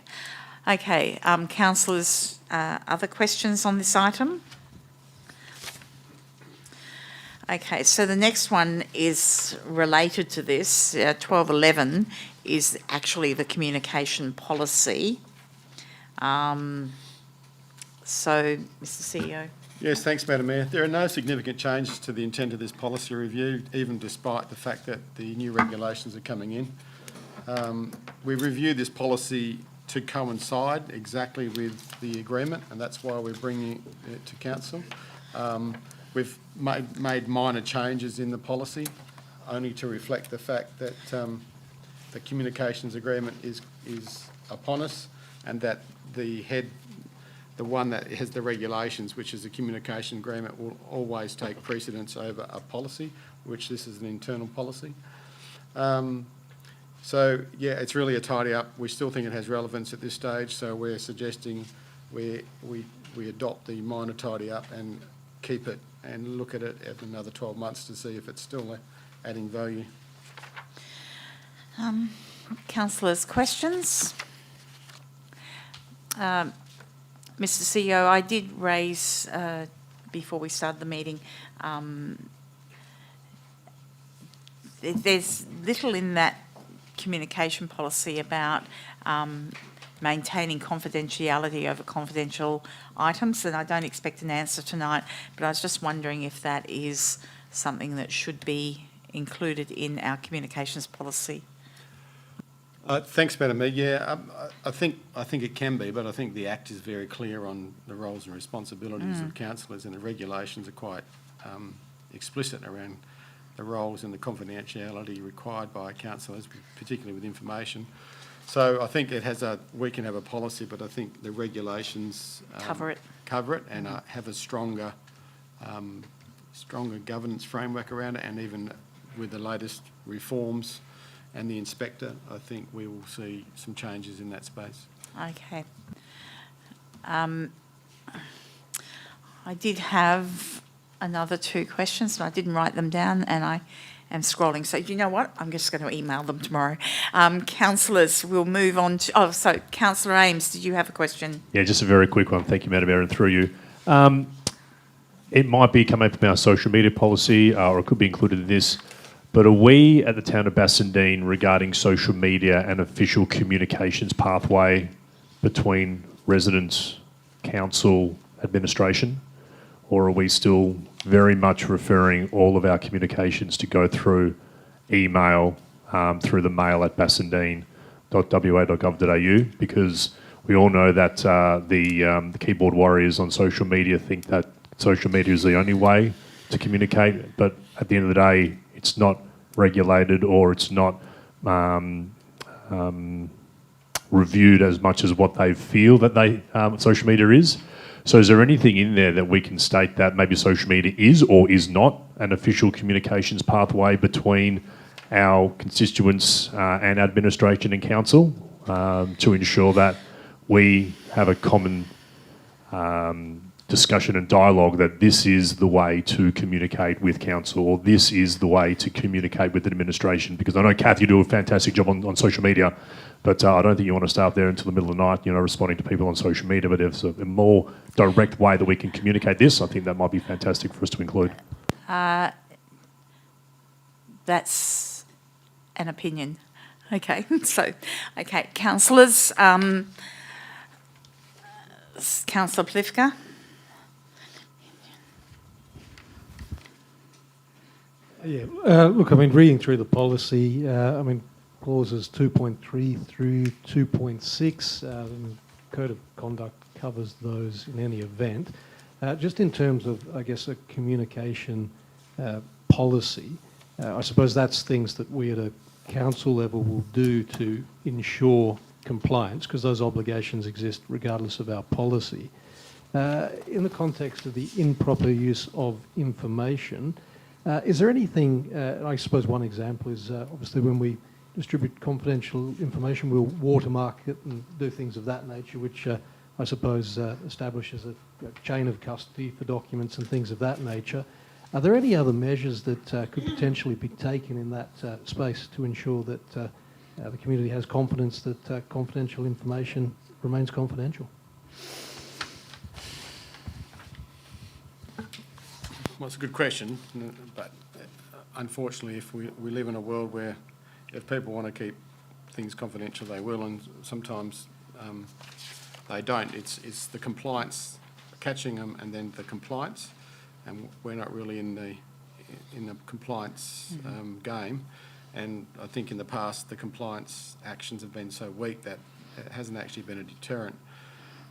Okay, councillors, other questions on this item? Okay, so the next one is related to this. 1211 is actually the communication policy. So, Mr. CEO. Yes, thanks, Madam Mayor. There are no significant changes to the intent of this policy review, even despite the fact that the new regulations are coming in. We reviewed this policy to coincide exactly with the agreement, and that's why we're bringing it to council. We've made minor changes in the policy, only to reflect the fact that the communications agreement is upon us, and that the one that has the regulations, which is the communication agreement, will always take precedence over a policy, which this is an internal policy. So yeah, it's really a tidy up. We still think it has relevance at this stage, so we're suggesting we adopt the minor tidy up and keep it and look at it at another 12 months to see if it's still adding value. Councillors, questions? Mr. CEO, I did raise, before we started the meeting, there's little in that communication policy about maintaining confidentiality over confidential items, and I don't expect an answer tonight, but I was just wondering if that is something that should be included in our communications policy. Thanks, Madam Mayor. Yeah, I think it can be, but I think the Act is very clear on the roles and responsibilities of councillors, and the regulations are quite explicit around the roles and the confidentiality required by councillors, particularly with information. So I think we can have a policy, but I think the regulations cover it and have a stronger governance framework around it, and even with the latest reforms and the inspector, I think we will see some changes in that space. Okay. I did have another 2 questions, but I didn't write them down, and I am scrolling. So you know what? I'm just going to email them tomorrow. Councillors, we'll move on to... so Councillor Ames, did you have a question? Yeah, just a very quick one. Thank you, Madam Mayor, and through you. It might be coming from our social media policy, or it could be included in this, but are we at the town of Bassendean regarding social media and official communications pathway between residents, council, administration? Or are we still very much referring all of our communications to go through email, through the mail at bassendean.wa.gov.au? Because we all know that the keyboard warriors on social media think that social media is the only way to communicate, but at the end of the day, it's not regulated or it's not reviewed as much as what they feel that social media is. So is there anything in there that we can state that maybe social media is or is not an official communications pathway between our constituents and administration and council to ensure that we have a common discussion and dialogue that this is the way to communicate with council or this is the way to communicate with administration? Because I know, Kath, you do a fantastic job on social media, but I don't think you want to stay up there until the middle of the night, responding to people on social media. But if there's a more direct way that we can communicate this, I think that might be fantastic for us to include. That's an opinion. Okay, okay, councillors, Councillor Plivka. Yeah, look, I mean, reading through the policy, clauses 2.3 through 2.6, the Code of Conduct covers those in any event. Just in terms of, I guess, a communication policy, I suppose that's things that we at a council level will do to ensure compliance, because those obligations exist regardless of our policy. In the context of the improper use of information, is there anything, I suppose one example is obviously when we distribute confidential information, we'll watermark it and do things of that nature, which I suppose establishes a chain of custody for documents and things of that nature. Are there any other measures that could potentially be taken in that space to ensure that the community has confidence that confidential information remains confidential? Well, it's a good question, but unfortunately, if we live in a world where if people want to keep things confidential, they will, and sometimes they don't. It's the compliance, catching them, and then the compliance, and we're not really in the compliance game. And I think in the past the compliance actions have been so weak that it hasn't actually been a deterrent.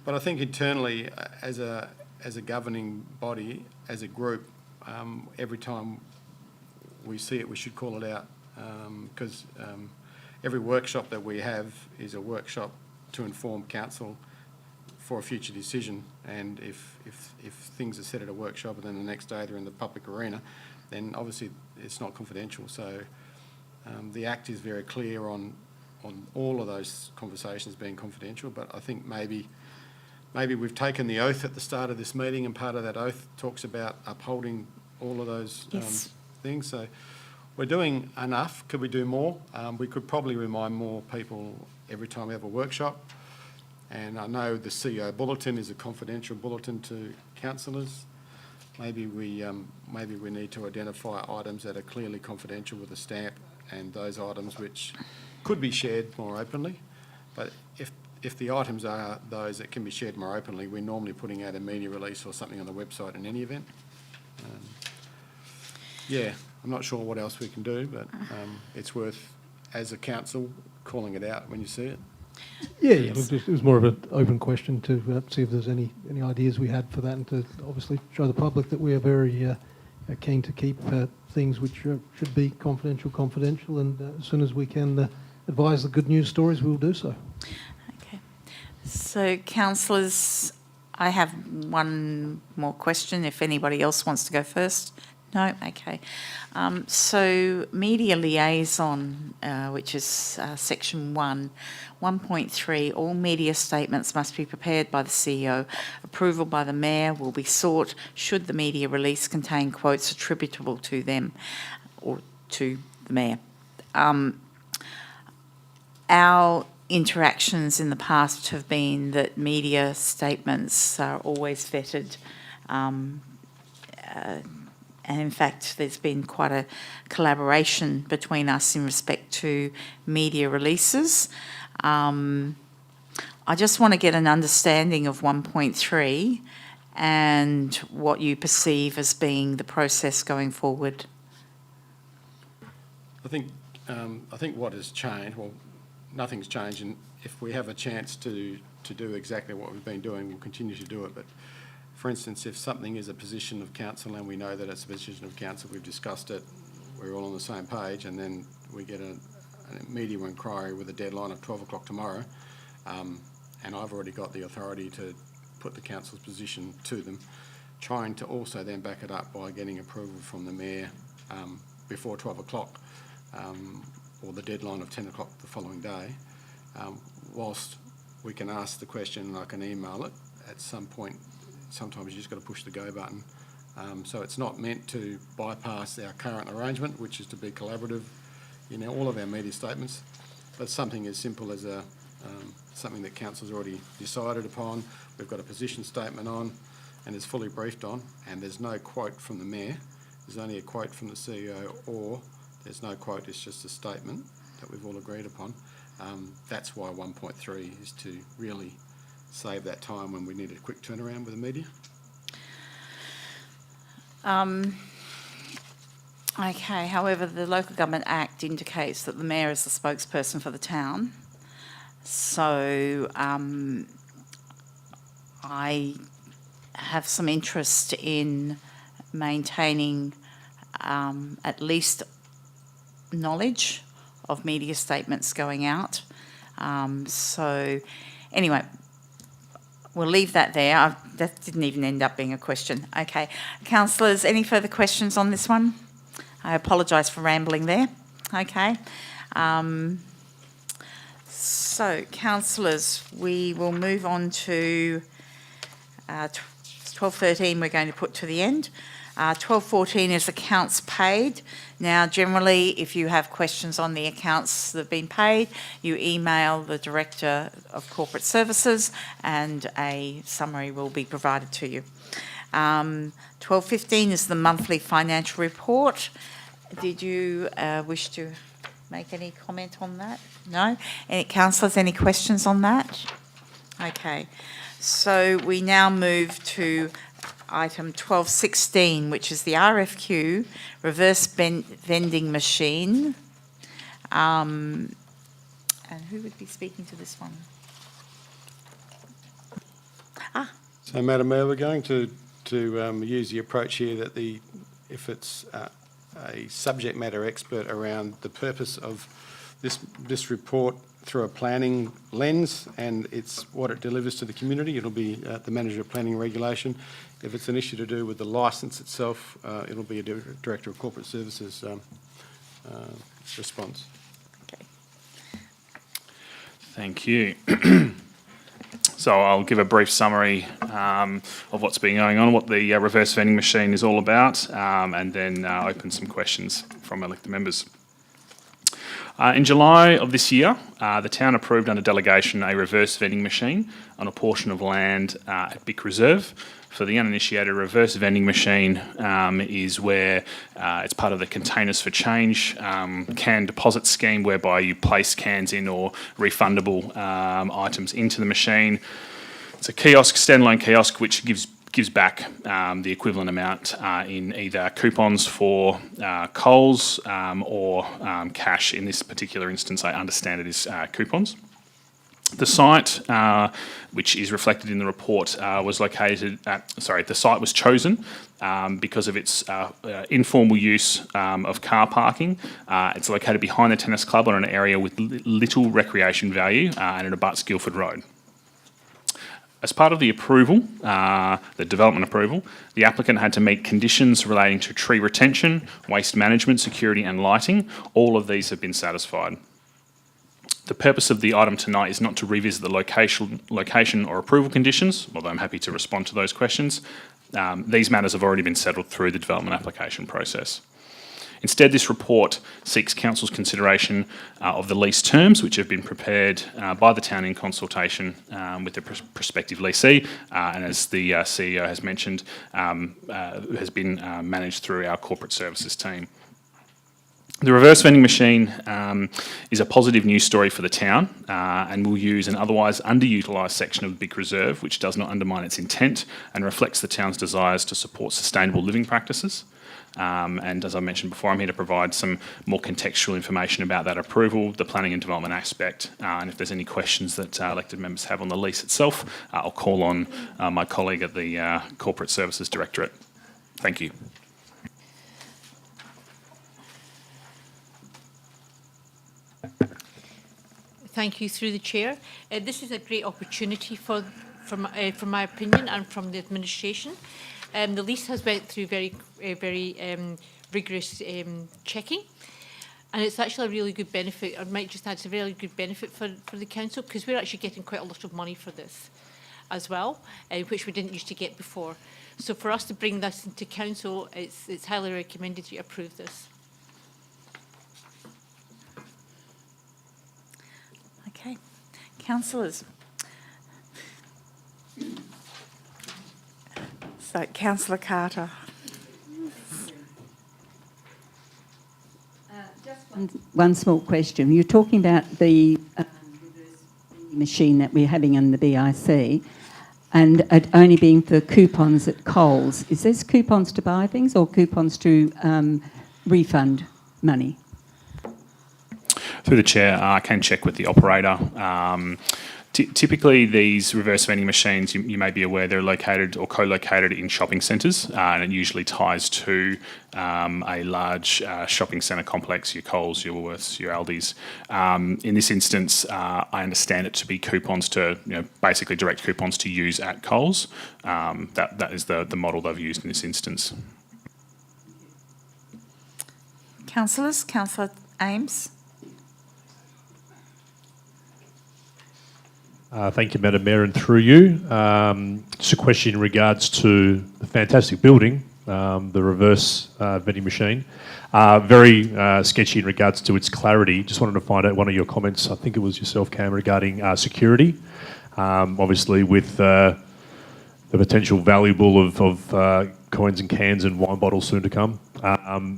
But I think internally, as a governing body, as a group, every time we see it, we should call it out, because every workshop that we have is a workshop to inform council for a future decision. And if things are said at a workshop and then the next day they're in the public arena, then obviously it's not confidential. So the Act is very clear on all of those conversations being confidential. But I think maybe we've taken the oath at the start of this meeting, and part of that oath talks about upholding all of those things. So we're doing enough. Could we do more? We could probably remind more people every time we have a workshop. And I know the CEO bulletin is a confidential bulletin to councillors. Maybe we need to identify items that are clearly confidential with a stamp, and those items which could be shared more openly. But if the items are those that can be shared more openly, we're normally putting out a media release or something on the website in any event. I'm not sure what else we can do, but it's worth, as a council, calling it out when you see it. Yeah. It was more of an open question to see if there's any ideas we had for that, and to obviously show the public that we are very keen to keep things which should be confidential, and as soon as we can advise the good news stories, we'll do so. Okay. So, councillors, I have one more question if anybody else wants to go first. No? Okay. So media liaison, which is section 1.3, all media statements must be prepared by the CEO. Approval by the Mayor will be sought should the media release contain quotes attributable to them or to the Mayor. Our interactions in the past have been that media statements are always vetted, and in fact, there's been quite a collaboration between us in respect to media releases. I just want to get an understanding of 1.3 and what you perceive as being the process going forward. I think what has changed, well, nothing's changed, and if we have a chance to do exactly what we've been doing, we'll continue to do it. But For instance, if something is a position of council and we know that it's a position of council, we've discussed it, we're all on the same page, and then we get a media inquiry with a deadline of 12 o'clock tomorrow, and I've already got the authority to put the council's position to them, trying to also then back it up by getting approval from the mayor before 12 o'clock or the deadline of 10 o'clock the following day, whilst we can ask the question and I can email it, at some point sometimes you just got to push the go button. So it's not meant to bypass our current arrangement, which is to be collaborative in all of our media statements, but something as simple as something that council's already decided upon, we've got a position statement on and is fully briefed on, and there's no quote from the mayor, there's only a quote from the CEO, or there's no quote, it's just a statement that we've all agreed upon. That's why 1.3 is to really save that time when we need a quick turnaround with the media. Okay, however, the Local Government Act indicates that the mayor is the spokesperson for the town. So I have some interest in maintaining at least knowledge of media statements going out. So anyway, we'll leave that there. That didn't even end up being a question. Okay, councillors, any further questions on this one? I apologise for rambling there. Okay. So, councillors, we will move on to 12.13 we're going to put to the end. 12.14 is accounts paid. Now, generally, if you have questions on the accounts that have been paid, you email the Director of Corporate Services and a summary will be provided to you. 12.15 is the monthly financial report. Did you wish to make any comment on that? No? Any councillors, any questions on that? Okay. So we now move to item 12.16, which is the RFQ, reverse vending machine. And who would be speaking to this one? So, Madam Mayor, we're going to use the approach here that if it's a subject matter expert around the purpose of this report through a planning lens and it's what it delivers to the community, it'll be the Manager of Planning and Regulation. If it's an issue to do with the licence itself, it'll be a Director of Corporate Services response. Okay. Thank you. So I'll give a brief summary of what's been going on, what the reverse vending machine is all about, and then open some questions from elected members. In July of this year, the town approved under delegation a reverse vending machine on a portion of land at Bick Reserve. For the uninitiated, a reverse vending machine is where it's part of the Containers for Change can deposit scheme, whereby you place cans in or refundable items into the machine. It's a kiosk, standalone kiosk, which gives back the equivalent amount in either coupons for Coles or cash. In this particular instance, I understand it is coupons. The site, which is reflected in the report, the site was chosen because of its informal use of car parking. It's located behind the tennis club on an area with little recreation value and it abuts Guildford Road. As part of the approval, the development approval, the applicant had to meet conditions relating to tree retention, waste management, security and lighting. All of these have been satisfied. The purpose of the item tonight is not to revisit the location or approval conditions, although I'm happy to respond to those questions. These matters have already been settled through the development application process. Instead, this report seeks Council's consideration of the lease terms, which have been prepared by the town in consultation with the prospective leasee, and as the CEO has mentioned, has been managed through our corporate services team. The reverse vending machine is a positive news story for the town and will use an otherwise underutilised section of the Bick Reserve, which does not undermine its intent and reflects the town's desires to support sustainable living practices. And as I mentioned before, I'm here to provide some more contextual information about that approval, the planning and development aspect, and if there's any questions that elected members have on the lease itself, I'll call on my colleague at the Corporate Services Directorate. Thank you. Thank you, through the chair. This is a great opportunity from my opinion and from the administration. The lease has went through very rigorous checking, and it's actually a really good benefit. I might just add, it's a really good benefit for the council, because we're actually getting quite a lot of money for this as well, which we didn't used to get before. So for us to bring this into council, it's highly recommended you approve this. Okay. Councillors. So, Councillor Carter. One small question. You're talking about the reverse vending machine that we're having in the BIC, and it only being for coupons at Coles. Is this coupons to buy things or coupons to refund money? Through the chair, I can check with the operator. Typically, these reverse vending machines, you may be aware, they're located or co-located in shopping centres, and it usually ties to a large shopping centre complex, your Coles, your Woolworths, your Aldis. In this instance, I understand it to be coupons to, basically direct coupons to use at Coles. That is the model they've used in this instance. Councillors, Councillor Ames. Thank you, Madam Mayor, and through you. Just a question in regards to the fantastic building, the reverse vending machine. Very sketchy in regards to its clarity. Just wanted to find out one of your comments, I think it was yourself, Cam, regarding security. Obviously, with the potential valuable of coins and cans and wine bottles soon to come.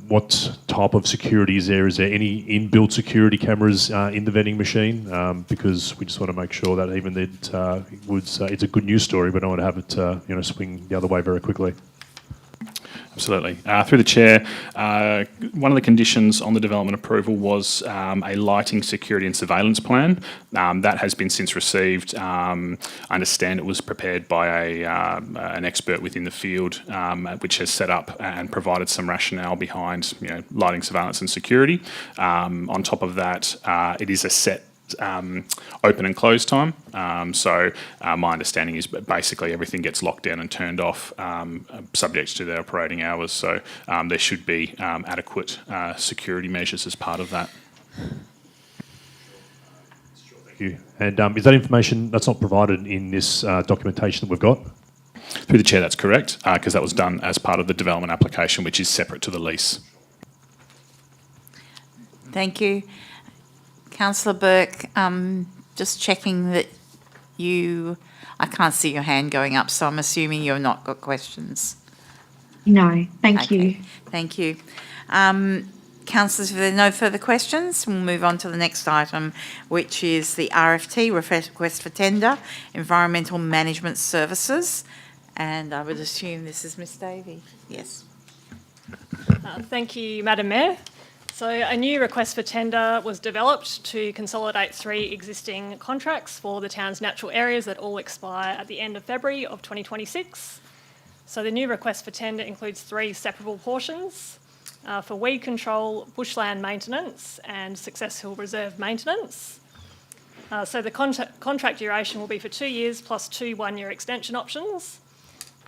What type of security is there? Is there any inbuilt security cameras in the vending machine? Because we just want to make sure that even that it's a good news story, but I don't want to have it swing the other way very quickly. Absolutely. Through the chair, one of the conditions on the development approval was a lighting, security and surveillance plan. That has been since received. I understand it was prepared by an expert within the field, which has set up and provided some rationale behind lighting, surveillance and security. On top of that, it is a set open and close time. So my understanding is basically everything gets locked down and turned off, subject to their operating hours. So there should be adequate security measures as part of that. Thank you. And is that information that's not provided in this documentation that we've got? Through the chair, that's correct, because that was done as part of the development application, which is separate to the lease. Thank you. Councillor Burke, just checking that I can't see your hand going up, so I'm assuming you've not got questions. No, thank you. Thank you. Councillors, if there are no further questions, we'll move on to the next item, which is the RFT, Request for Tender, Environmental Management Services. And I would assume this is Ms Davey. Yes. Thank you, Madam Mayor. So a new request for tender was developed to consolidate 3 existing contracts for the town's natural areas that all expire at the end of February of 2026. So the new request for tender includes 3 separable portions for weed control, bushland maintenance and Success Hill Reserve maintenance. So the contract duration will be for 2 years plus 2 one-year extension options.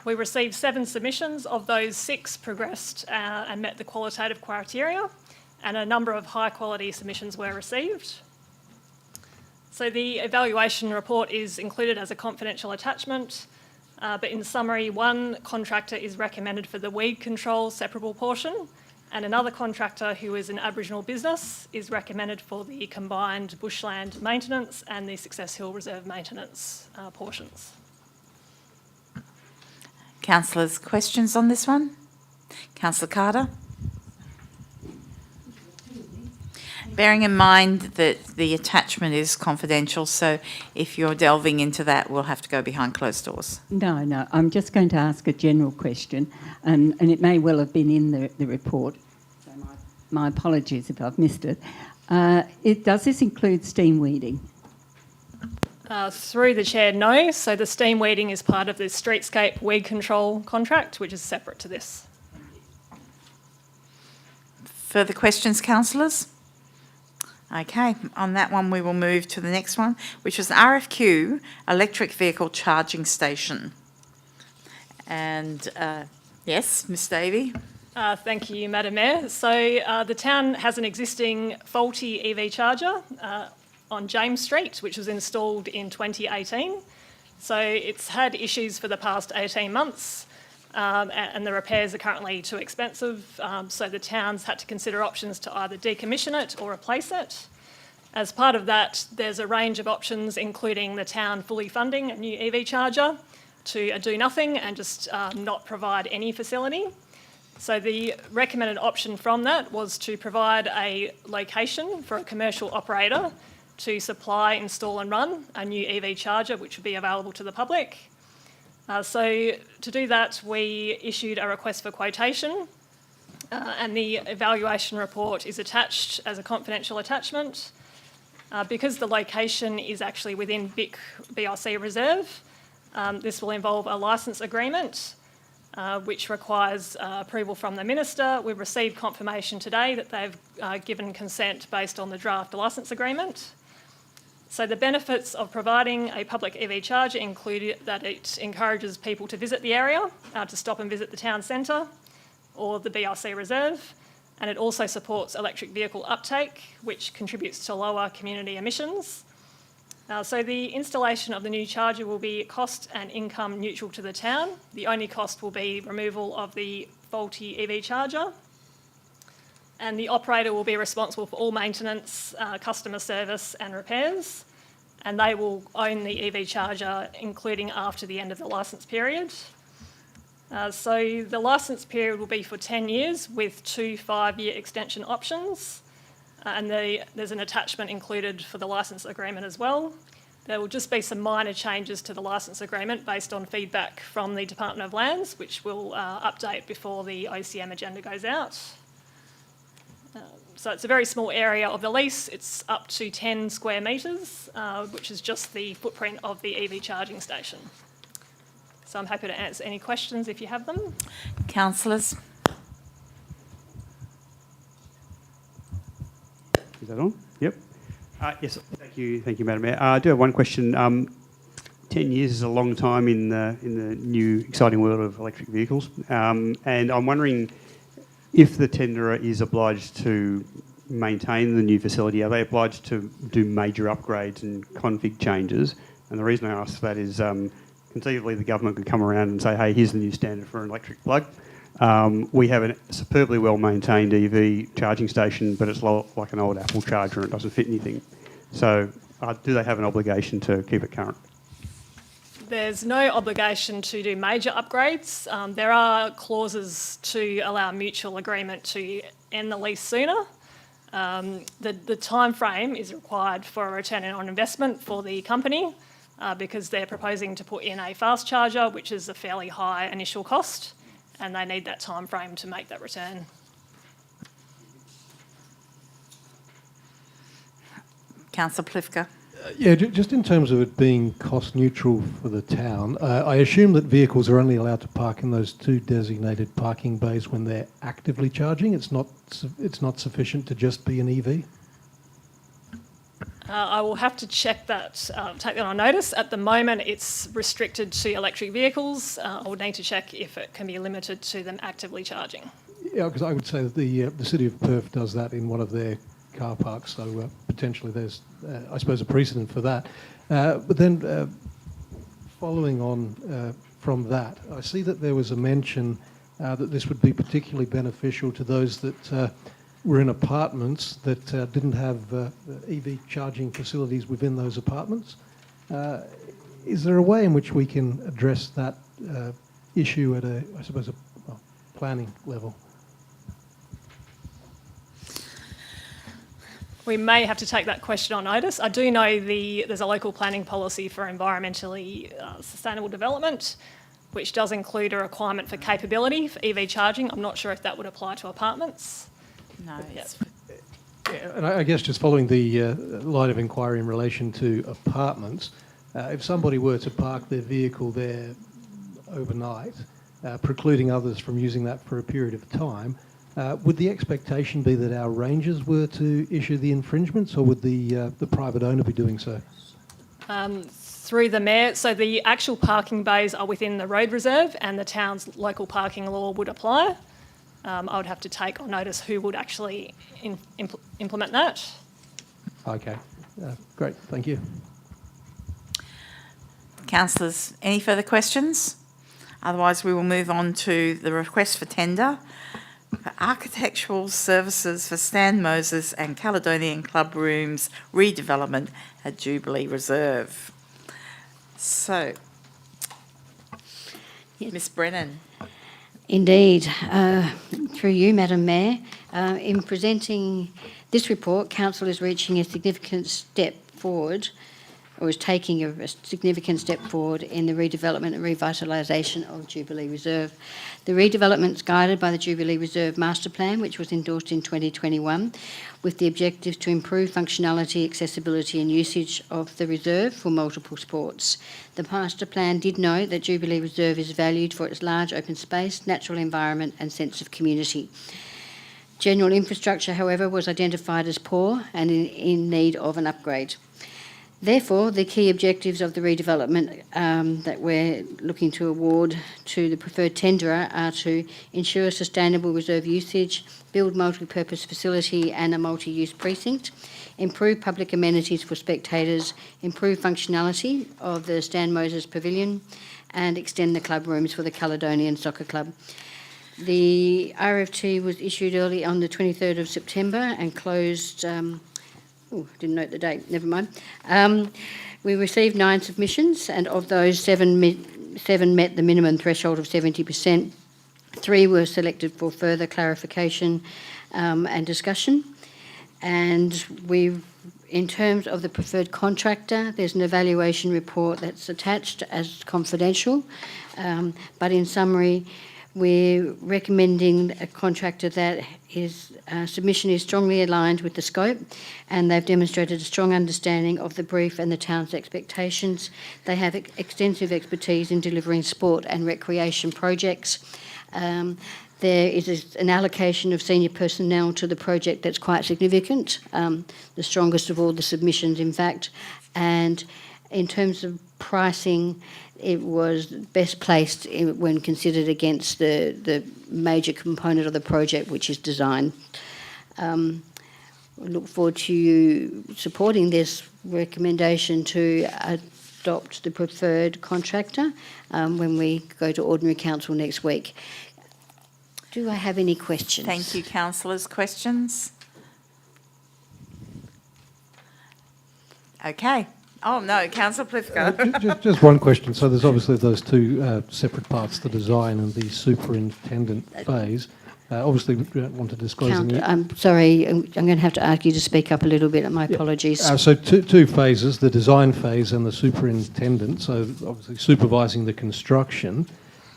We received 7 submissions. Of those, 6 progressed and met the qualitative criteria, and a number of high-quality submissions were received. So the evaluation report is included as a confidential attachment, but in summary, 1 contractor is recommended for the weed control separable portion, and another contractor who is an Aboriginal business is recommended for the combined bushland maintenance and the Success Hill Reserve maintenance portions. Councillors, questions on this one? Councillor Carter? Bearing in mind that the attachment is confidential, so if you're delving into that, we'll have to go behind closed doors. No, I'm just going to ask a general question, and it may well have been in the report, so my apologies if I've missed it. Does this include steam weeding? Through the chair, no. So the steam weeding is part of the streetscape weed control contract, which is separate to this. Further questions, councillors? Okay, on that one, we will move to the next one, which is RFQ, electric vehicle charging station. And yes, Ms Davey? Thank you, Madam Mayor. So the town has an existing faulty EV charger on James Street, which was installed in 2018. So it's had issues for the past 18 months. And the repairs are currently too expensive, so the town's had to consider options to either decommission it or replace it. As part of that, there's a range of options, including the town fully funding a new EV charger to do nothing and just not provide any facility. So the recommended option from that was to provide a location for a commercial operator to supply, install and run a new EV charger, which would be available to the public. So to do that, we issued a request for quotation, and the evaluation report is attached as a confidential attachment. Because the location is actually within BRC Reserve, this will involve a licence agreement, which requires approval from the Minister. We've received confirmation today that they've given consent based on the draft licence agreement. So the benefits of providing a public EV charger include that it encourages people to visit the area, to stop and visit the town centre or the BRC Reserve, and it also supports electric vehicle uptake, which contributes to lower community emissions. So the installation of the new charger will be cost and income neutral to the town. The only cost will be removal of the faulty EV charger, and the operator will be responsible for all maintenance, customer service and repairs, and they will own the EV charger, including after the end of the licence period. So the licence period will be for 10 years with 2 5-year extension options, and there's an attachment included for the licence agreement as well. There will just be some minor changes to the licence agreement based on feedback from the Department of Lands, which we'll update before the OCM agenda goes out. So it's a very small area of the lease. It's up to 10 square metres, which is just the footprint of the EV charging station. So I'm happy to answer any questions if you have them. Councillors? Is that on? Yep. Yes, thank you, Madam Mayor. I do have one question. 10 years is a long time in the new exciting world of electric vehicles, and I'm wondering, if the tenderer is obliged to maintain the new facility, are they obliged to do major upgrades and config changes? And the reason I ask that is conceivably the government could come around and say, hey, here's the new standard for an electric plug. We have a superbly well-maintained EV charging station, but it's like an old Apple charger and it doesn't fit anything. So do they have an obligation to keep it current? There's no obligation to do major upgrades. There are clauses to allow mutual agreement to end the lease sooner. The time frame is required for a return on investment for the company because they're proposing to put in a fast charger, which is a fairly high initial cost, and they need that time frame to make that return. Councillor Plifka. Yeah, just in terms of it being cost neutral for the town, I assume that vehicles are only allowed to park in those 2 designated parking bays when they're actively charging. It's not sufficient to just be an EV. I will have to check that, take that on notice. At the moment, it's restricted to electric vehicles. I would need to check if it can be limited to them actively charging. Yeah, because I would say that the City of Perth does that in one of their car parks, so potentially there's, I suppose, a precedent for that. But then, following on from that, I see that there was a mention that this would be particularly beneficial to those that were in apartments that didn't have EV charging facilities within those apartments. Is there a way in which we can address that issue at a, I suppose, a planning level? We may have to take that question on notice. I do know there's a local planning policy for environmentally sustainable development, which does include a requirement for capability for EV charging. I'm not sure if that would apply to apartments. No, Yep. And I guess just following the line of inquiry in relation to apartments, if somebody were to park their vehicle there overnight, precluding others from using that for a period of time, would the expectation be that our rangers were to issue the infringements, or would the private owner be doing so? Through the Mayor, so the actual parking bays are within the road reserve and the town's local parking law would apply. I would have to take on notice who would actually implement that. Okay, great, thank you. Councillors, any further questions? Otherwise, we will move on to the request for tender for architectural services for Stan Moses and Caledonian Club Rooms redevelopment at Jubilee Reserve. So, Ms Brennan. Indeed. Through you, Madam Mayor, in presenting this report, Council is reaching a significant step forward, or is taking a significant step forward in the redevelopment and revitalisation of Jubilee Reserve. The redevelopment is guided by the Jubilee Reserve Master Plan, which was endorsed in 2021, with the objective to improve functionality, accessibility and usage of the reserve for multiple sports. The Master Plan did note that Jubilee Reserve is valued for its large open space, natural environment and sense of community. General infrastructure, however, was identified as poor and in need of an upgrade. Therefore, the key objectives of the redevelopment that we're looking to award to the preferred tenderer are to ensure sustainable reserve usage, build multi-purpose facility and a multi-use precinct, improve public amenities for spectators, improve functionality of the Stan Moses Pavilion and extend the club rooms for the Caledonian Soccer Club. The RFT was issued early on the 23rd of September and closed... didn't note the date, never mind. We received 9 submissions, and of those, 7 met the minimum threshold of 70%. 3 were selected for further clarification and discussion. And in terms of the preferred contractor, there's an evaluation report that's attached as confidential. But in summary, we're recommending a contractor that his submission is strongly aligned with the scope, and they've demonstrated a strong understanding of the brief and the town's expectations. They have extensive expertise in delivering sport and recreation projects. There is an allocation of senior personnel to the project that's quite significant, the strongest of all the submissions, in fact. And in terms of pricing, it was best placed when considered against the major component of the project, which is design. We look forward to you supporting this recommendation to adopt the preferred contractor when we go to Ordinary Council next week. Do I have any questions? Thank you, councillors. Questions? Okay. Oh, no, Councillor Plifko. Just one question. So there's obviously those 2 separate parts, the design and the superintendent phase. Obviously, we don't want to disclose any... I'm sorry, I'm going to have to ask you to speak up a little bit. My apologies. So two phases, the design phase and the superintendent, so obviously supervising the construction.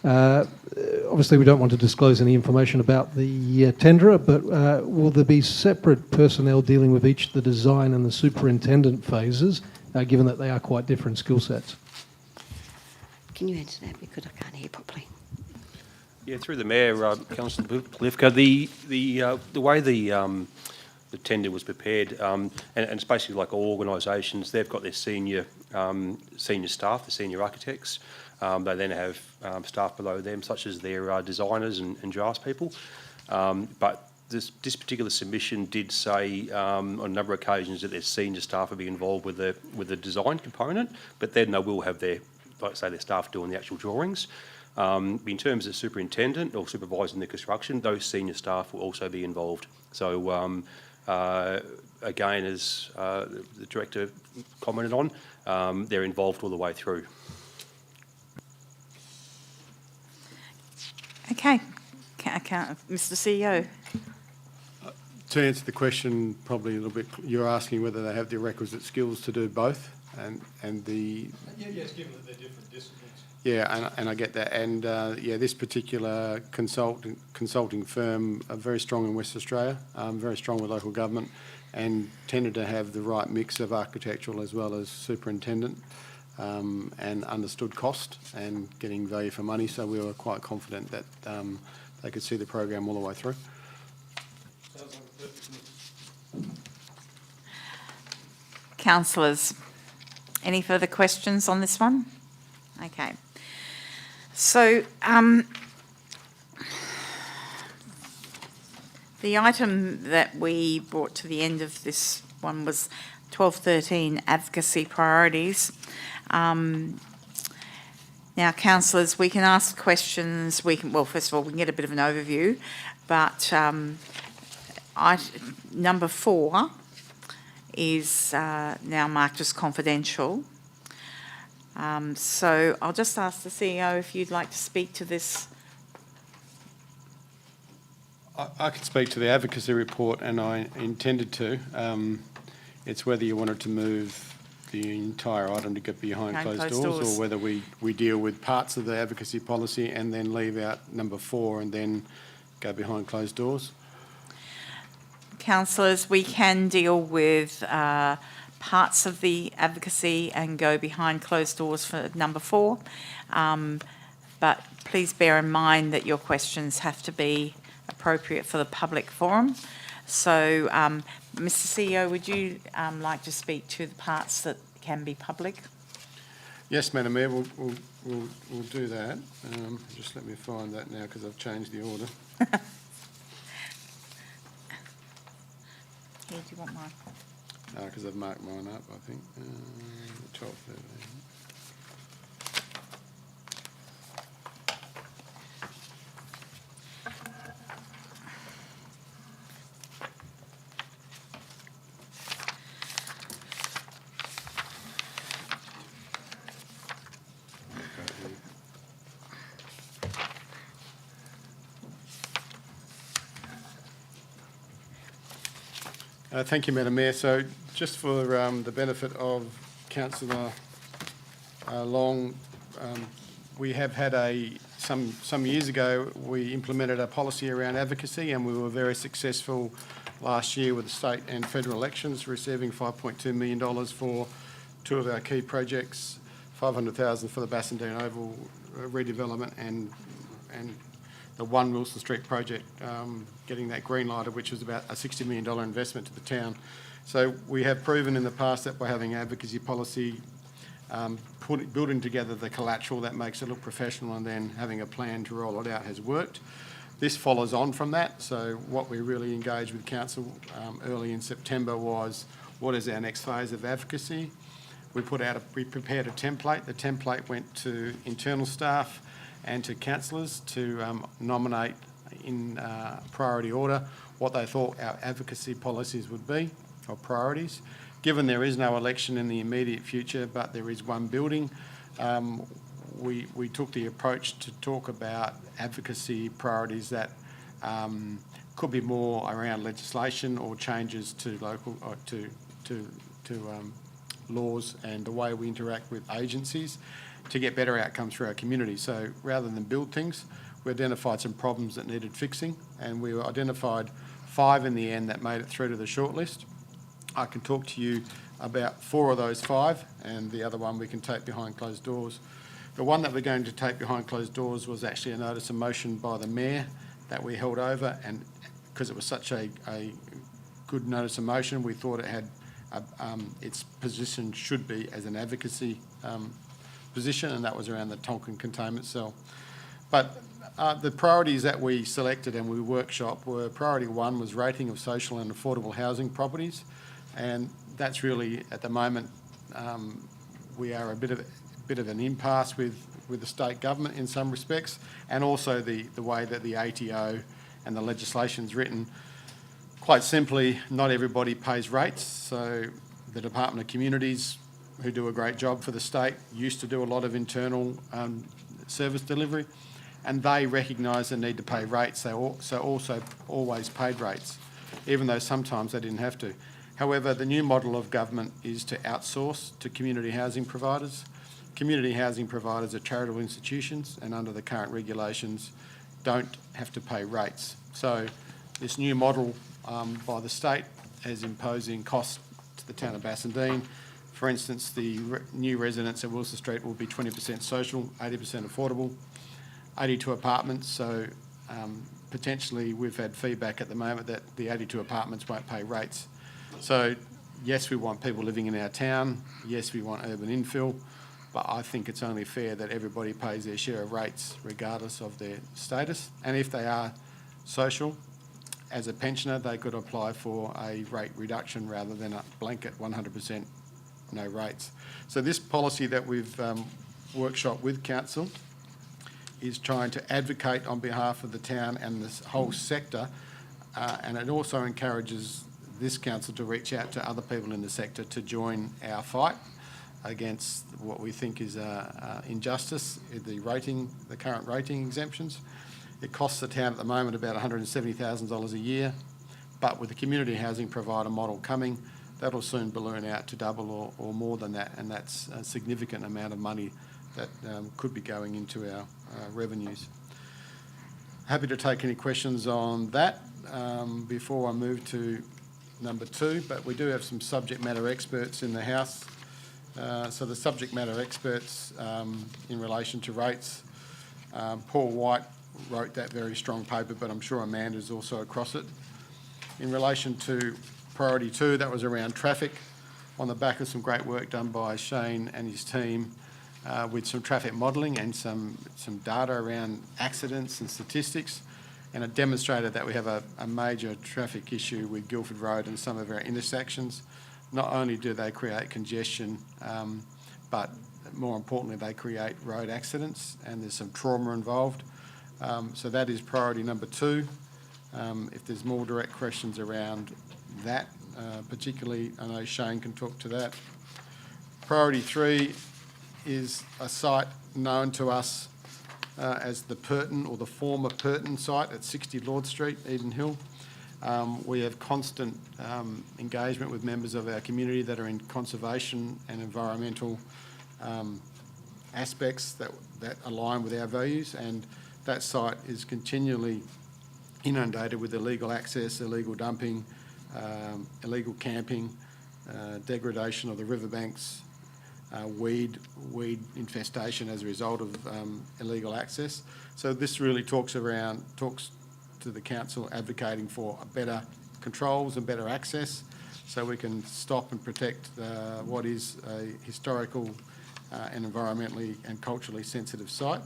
Obviously, we don't want to disclose any information about the tenderer, but will there be separate personnel dealing with each the design and the superintendent phases, given that they are quite different skill sets? Can you answer that, because I can't hear properly? Yeah, through the Mayor, Councillor Plifka, the way the tender was prepared, and it's basically like all organisations, they've got their senior staff, the senior architects. They then have staff below them, such as their designers and draftspeople. But this particular submission did say on a number of occasions that their senior staff will be involved with the design component, but then they will have their staff doing the actual drawings. In terms of superintendent or supervising the construction, those senior staff will also be involved. So again, as the Director commented on, they're involved all the way through. Okay. Mr CEO. To answer the question, probably a little bit, you're asking whether they have the requisite skills to do both, and the... Yes, given that they're different disciplines. Yeah, and I get that. And, this particular consulting firm are very strong in West Australia, very strong with local government, and tended to have the right mix of architectural as well as superintendent, and understood cost and getting value for money. So we were quite confident that they could see the program all the way through. Councillors, any further questions on this one? Okay. So, the item that we brought to the end of this one was 1213 advocacy priorities. Now, councillors, we can ask questions. Well, first of all, we can get a bit of an overview, but number 4 is now marked as confidential. So I'll just ask the CEO if you'd like to speak to this. I could speak to the advocacy report, and I intended to. It's whether you wanted to move the entire item to get behind closed doors, or whether we deal with parts of the advocacy policy and then leave out number 4 and then go behind closed doors. Councillors, we can deal with parts of the advocacy and go behind closed doors for number 4, but please bear in mind that your questions have to be appropriate for the public forum. So, Mr. CEO, would you like to speak to the parts that can be public? Yes, Madam Mayor, we'll do that. Just let me find that now because I've changed the order. Here, do you want mine? Because I've marked mine up, I think. 12, 13. Thank you, Madam Mayor. So just for the benefit of Councillor Long, we have had some years ago, we implemented a policy around advocacy, and we were very successful last year with the state and federal elections, receiving $5.2 million for 2 of our key projects, $500,000 for the Bassendean Oval redevelopment and the 1 Wilson Street project, getting that green lighted, which was about a $60 million investment to the town. So we have proven in the past that by having advocacy policy, building together the collateral that makes it look professional and then having a plan to roll it out has worked. This follows on from that. So what we really engaged with Council early in September was, what is our next phase of advocacy? We prepared a template. The template went to internal staff and to councillors to nominate in priority order what they thought our advocacy policies would be, or priorities. Given there is no election in the immediate future, but there is one building, we took the approach to talk about advocacy priorities that could be more around legislation or changes to local or to laws and the way we interact with agencies to get better outcomes for our community. So rather than build things, we identified some problems that needed fixing, and we identified 5 in the end that made it through to the shortlist. I can talk to you about 4 of those 5, and the other one we can take behind closed doors. The one that we're going to take behind closed doors was actually a notice of motion by the Mayor that we held over, and because it was such a good notice of motion, we thought it had its position should be as an advocacy position, and that was around the Tonkin containment cell. But the priorities that we selected and we workshopped were, priority 1 was rating of social and affordable housing properties, and that's really, at the moment, we are a bit of an impasse with the state government in some respects, and also the way that the ATO and the legislation's written. Quite simply, not everybody pays rates, so the Department of Communities, who do a great job for the state, used to do a lot of internal service delivery, and they recognise the need to pay rates, so also always paid rates. even though sometimes they didn't have to. However, the new model of government is to outsource to community housing providers. Community housing providers are charitable institutions and under the current regulations don't have to pay rates. So this new model by the state is imposing costs to the town of Bassendean. For instance, the new residents at Wilson Street will be 20% social, 80% affordable, 82 apartments. So potentially we've had feedback at the moment that the 82 apartments won't pay rates. So yes, we want people living in our town. Yes, we want urban infill, but I think it's only fair that everybody pays their share of rates regardless of their status. And if they are social, as a pensioner, they could apply for a rate reduction rather than a blanket 100% no rates. So this policy that we've workshopped with council is trying to advocate on behalf of the town and this whole sector, and it also encourages this council to reach out to other people in the sector to join our fight against what we think is injustice, the current rating exemptions. It costs the town at the moment about $170,000 a year, but with the community housing provider model coming, that'll soon balloon out to double or more than that, and that's a significant amount of money that could be going into our revenues. Happy to take any questions on that before I move to number 2, but we do have some subject matter experts in the House. So the subject matter experts in relation to rates, Paul White wrote that very strong paper, but I'm sure Amanda's also across it. In relation to priority 2, that was around traffic, on the back of some great work done by Shane and his team with some traffic modelling and some data around accidents and statistics, and it demonstrated that we have a major traffic issue with Guildford Road and some of our intersections. Not only do they create congestion, but more importantly, they create road accidents and there's some trauma involved. So that is priority number 2. If there's more direct questions around that, particularly, I know Shane can talk to that. Priority 3 is a site known to us as the Purton, or the former Purton site at 60 Lord Street, Eden Hill. We have constant engagement with members of our community that are in conservation and environmental aspects that align with our values, and that site is continually inundated with illegal access, illegal dumping, illegal camping, degradation of the riverbanks, weed infestation as a result of illegal access. So this really talks to the council advocating for better controls and better access so we can stop and protect what is a historical and environmentally and culturally sensitive site.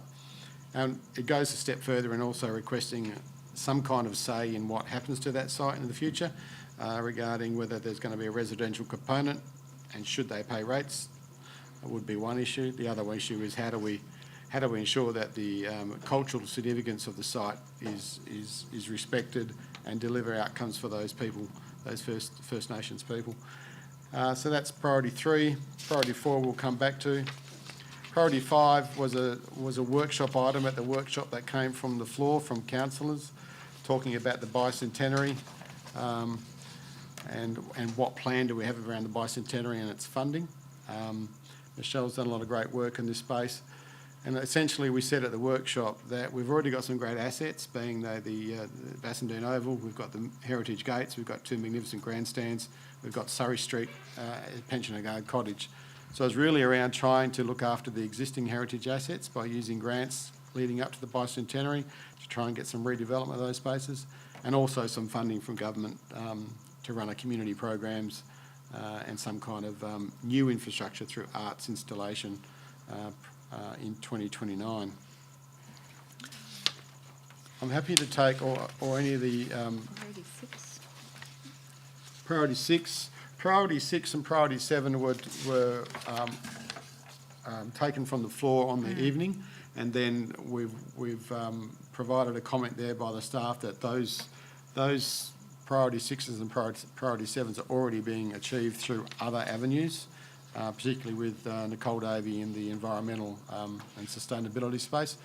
And it goes a step further in also requesting some kind of say in what happens to that site in the future regarding whether there's going to be a residential component and should they pay rates. It would be one issue. The other issue is how do we ensure that the cultural significance of the site is respected and deliver outcomes for those people, those First Nations people. So that's priority 3. Priority 4 we'll come back to. Priority 5 was a workshop item at the workshop that came from the floor from councillors talking about the bicentenary and what plan do we have around the bicentenary and its funding. Michelle's done a lot of great work in this space. And essentially we said at the workshop that we've already got some great assets, being the Bassendean Oval, we've got the Heritage Gates, we've got 2 magnificent grandstands, we've got Surrey Street, Pensioner Guard Cottage. So it's really around trying to look after the existing heritage assets by using grants leading up to the bicentenary to try and get some redevelopment of those spaces, and also some funding from government to run our community programs and some kind of new infrastructure through arts installation in 2029. I'm happy to take or any of the priority 6. Priority 6 and priority 7 were taken from the floor on the evening, and then we've provided a comment there by the staff that those priority 6s and priority 7s are already being achieved through other avenues, particularly with Nicole Davey in the environmental and sustainability space.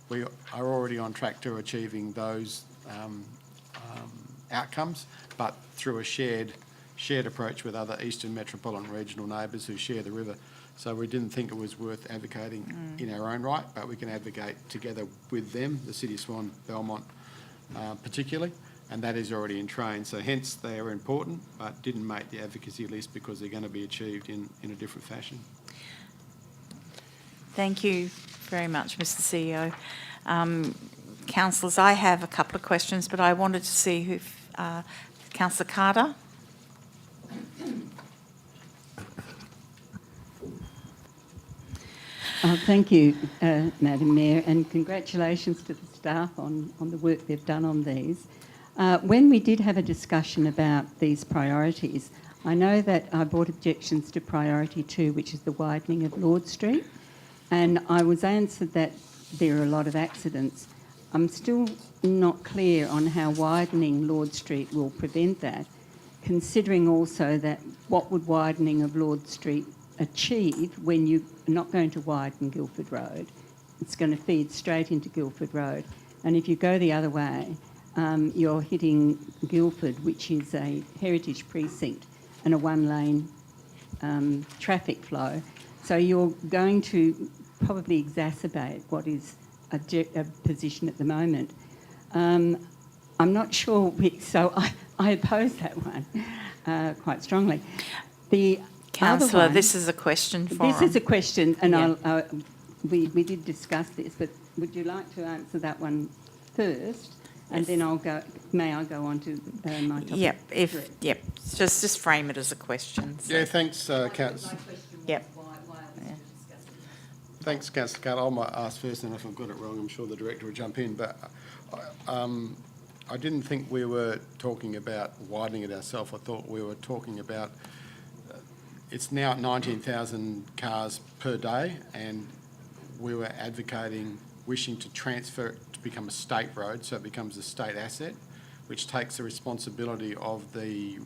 We are already on track to achieving those outcomes, but through a shared approach with other eastern metropolitan regional neighbours who share the river. So we didn't think it was worth advocating in our own right, but we can advocate together with them, the City of Swan, Belmont particularly, and that is already in train. So hence they are important, but didn't make the advocacy list because they're going to be achieved in a different fashion. Thank you very much, Mr. CEO. Councillors, I have a couple of questions, but I wanted to see who, Councillor Carter. Thank you, Madam Mayor, and congratulations to the staff on the work they've done on these. When we did have a discussion about these priorities, I know that I brought objections to priority 2, which is the widening of Lord Street, and I was answered that there are a lot of accidents. I'm still not clear on how widening Lord Street will prevent that, considering also that what would widening of Lord Street achieve when you're not going to widen Guildford Road? It's going to feed straight into Guildford Road. And if you go the other way, you're hitting Guildford, which is a heritage precinct and a one-lane traffic flow. So you're going to probably exacerbate what is a position at the moment. I'm not sure, so I oppose that one quite strongly. The Councillor, other one, this is a question for This is a question, and Yeah. we did discuss this, but would you like to answer that one first? And then may I go on to my topic? Yep, just frame it as a question. So. Yeah, thanks, Councillor. Yep. Thanks, Councillor Carter. I might ask first, and if I've got it wrong, I'm sure the Director will jump in. But I didn't think we were talking about widening it ourselves. I thought we were talking about it's now at 19,000 cars per day, and we were advocating wishing to transfer it to become a state road, so it becomes a state asset, which takes the responsibility of the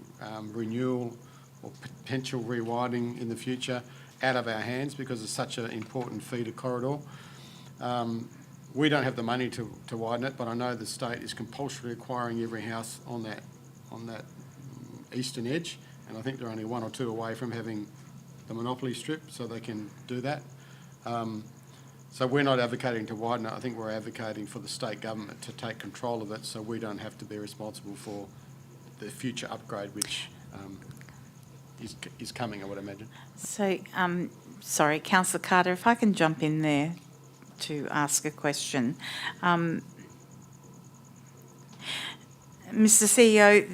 renewal or potential rewidening in the future out of our hands because it's such an important feeder corridor. We don't have the money to widen it, but I know the state is compulsorily acquiring every house on that eastern edge, and I think they're only 1 or 2 away from having the monopoly strip, so they can do that. So we're not advocating to widen it. I think we're advocating for the state government to take control of it so we don't have to be responsible for the future upgrade, which is coming, I would imagine. So, sorry, Councillor Carter, if I can jump in there to ask a question. Mr. CEO,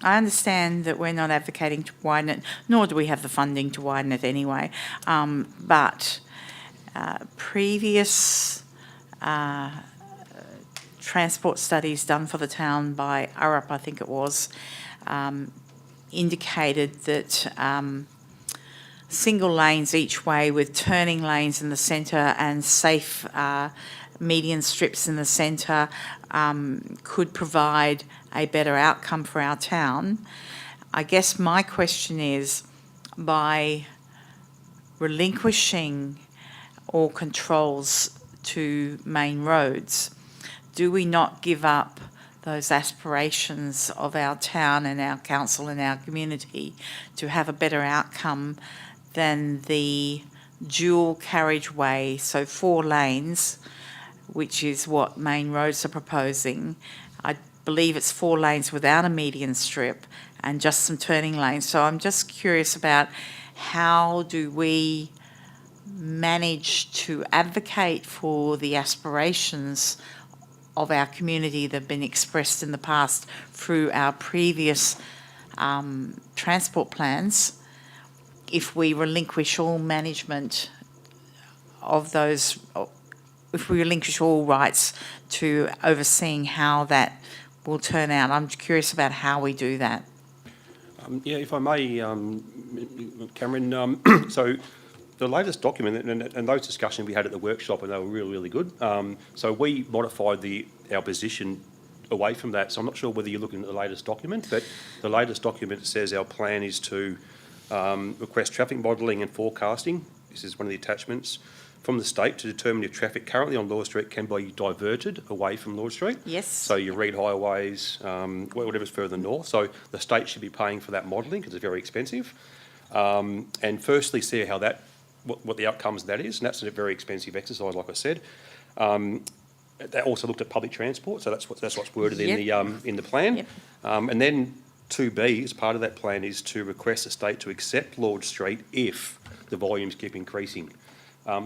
I understand that we're not advocating to widen it, nor do we have the funding to widen it anyway, but previous transport studies done for the town by Urup, I think it was, indicated that single lanes each way with turning lanes in the centre and safe median strips in the centre could provide a better outcome for our town. I guess my question is, by relinquishing all controls to main roads, do we not give up those aspirations of our town and our council and our community to have a better outcome than the dual carriageway, so 4 lanes, which is what main roads are proposing? I believe it's 4 lanes without a median strip and just some turning lanes. So I'm just curious about how do we manage to advocate for the aspirations of our community that have been expressed in the past through our previous transport plans if we relinquish all management of those, if we relinquish all rights to overseeing how that will turn out. I'm curious about how we do that. Yeah, if I may, Cameron, so the latest document, and those discussions we had at the workshop, and they were really, really good. So we modified our position away from that. So I'm not sure whether you're looking at the latest document, but the latest document says our plan is to request traffic modelling and forecasting. This is one of the attachments. from the state to determine if traffic currently on Lord Street can be diverted away from Lord Street. Yes. So your Reed highways, whatever's further north. So the state should be paying for that modelling because it's very expensive. And firstly, see how that, what the outcomes of that is, and that's a very expensive exercise, like I said. They also looked at public transport, so that's what's worded in the plan. Yep. And then 2B, as part of that plan, is to request the state to accept Lord Street if the volumes keep increasing.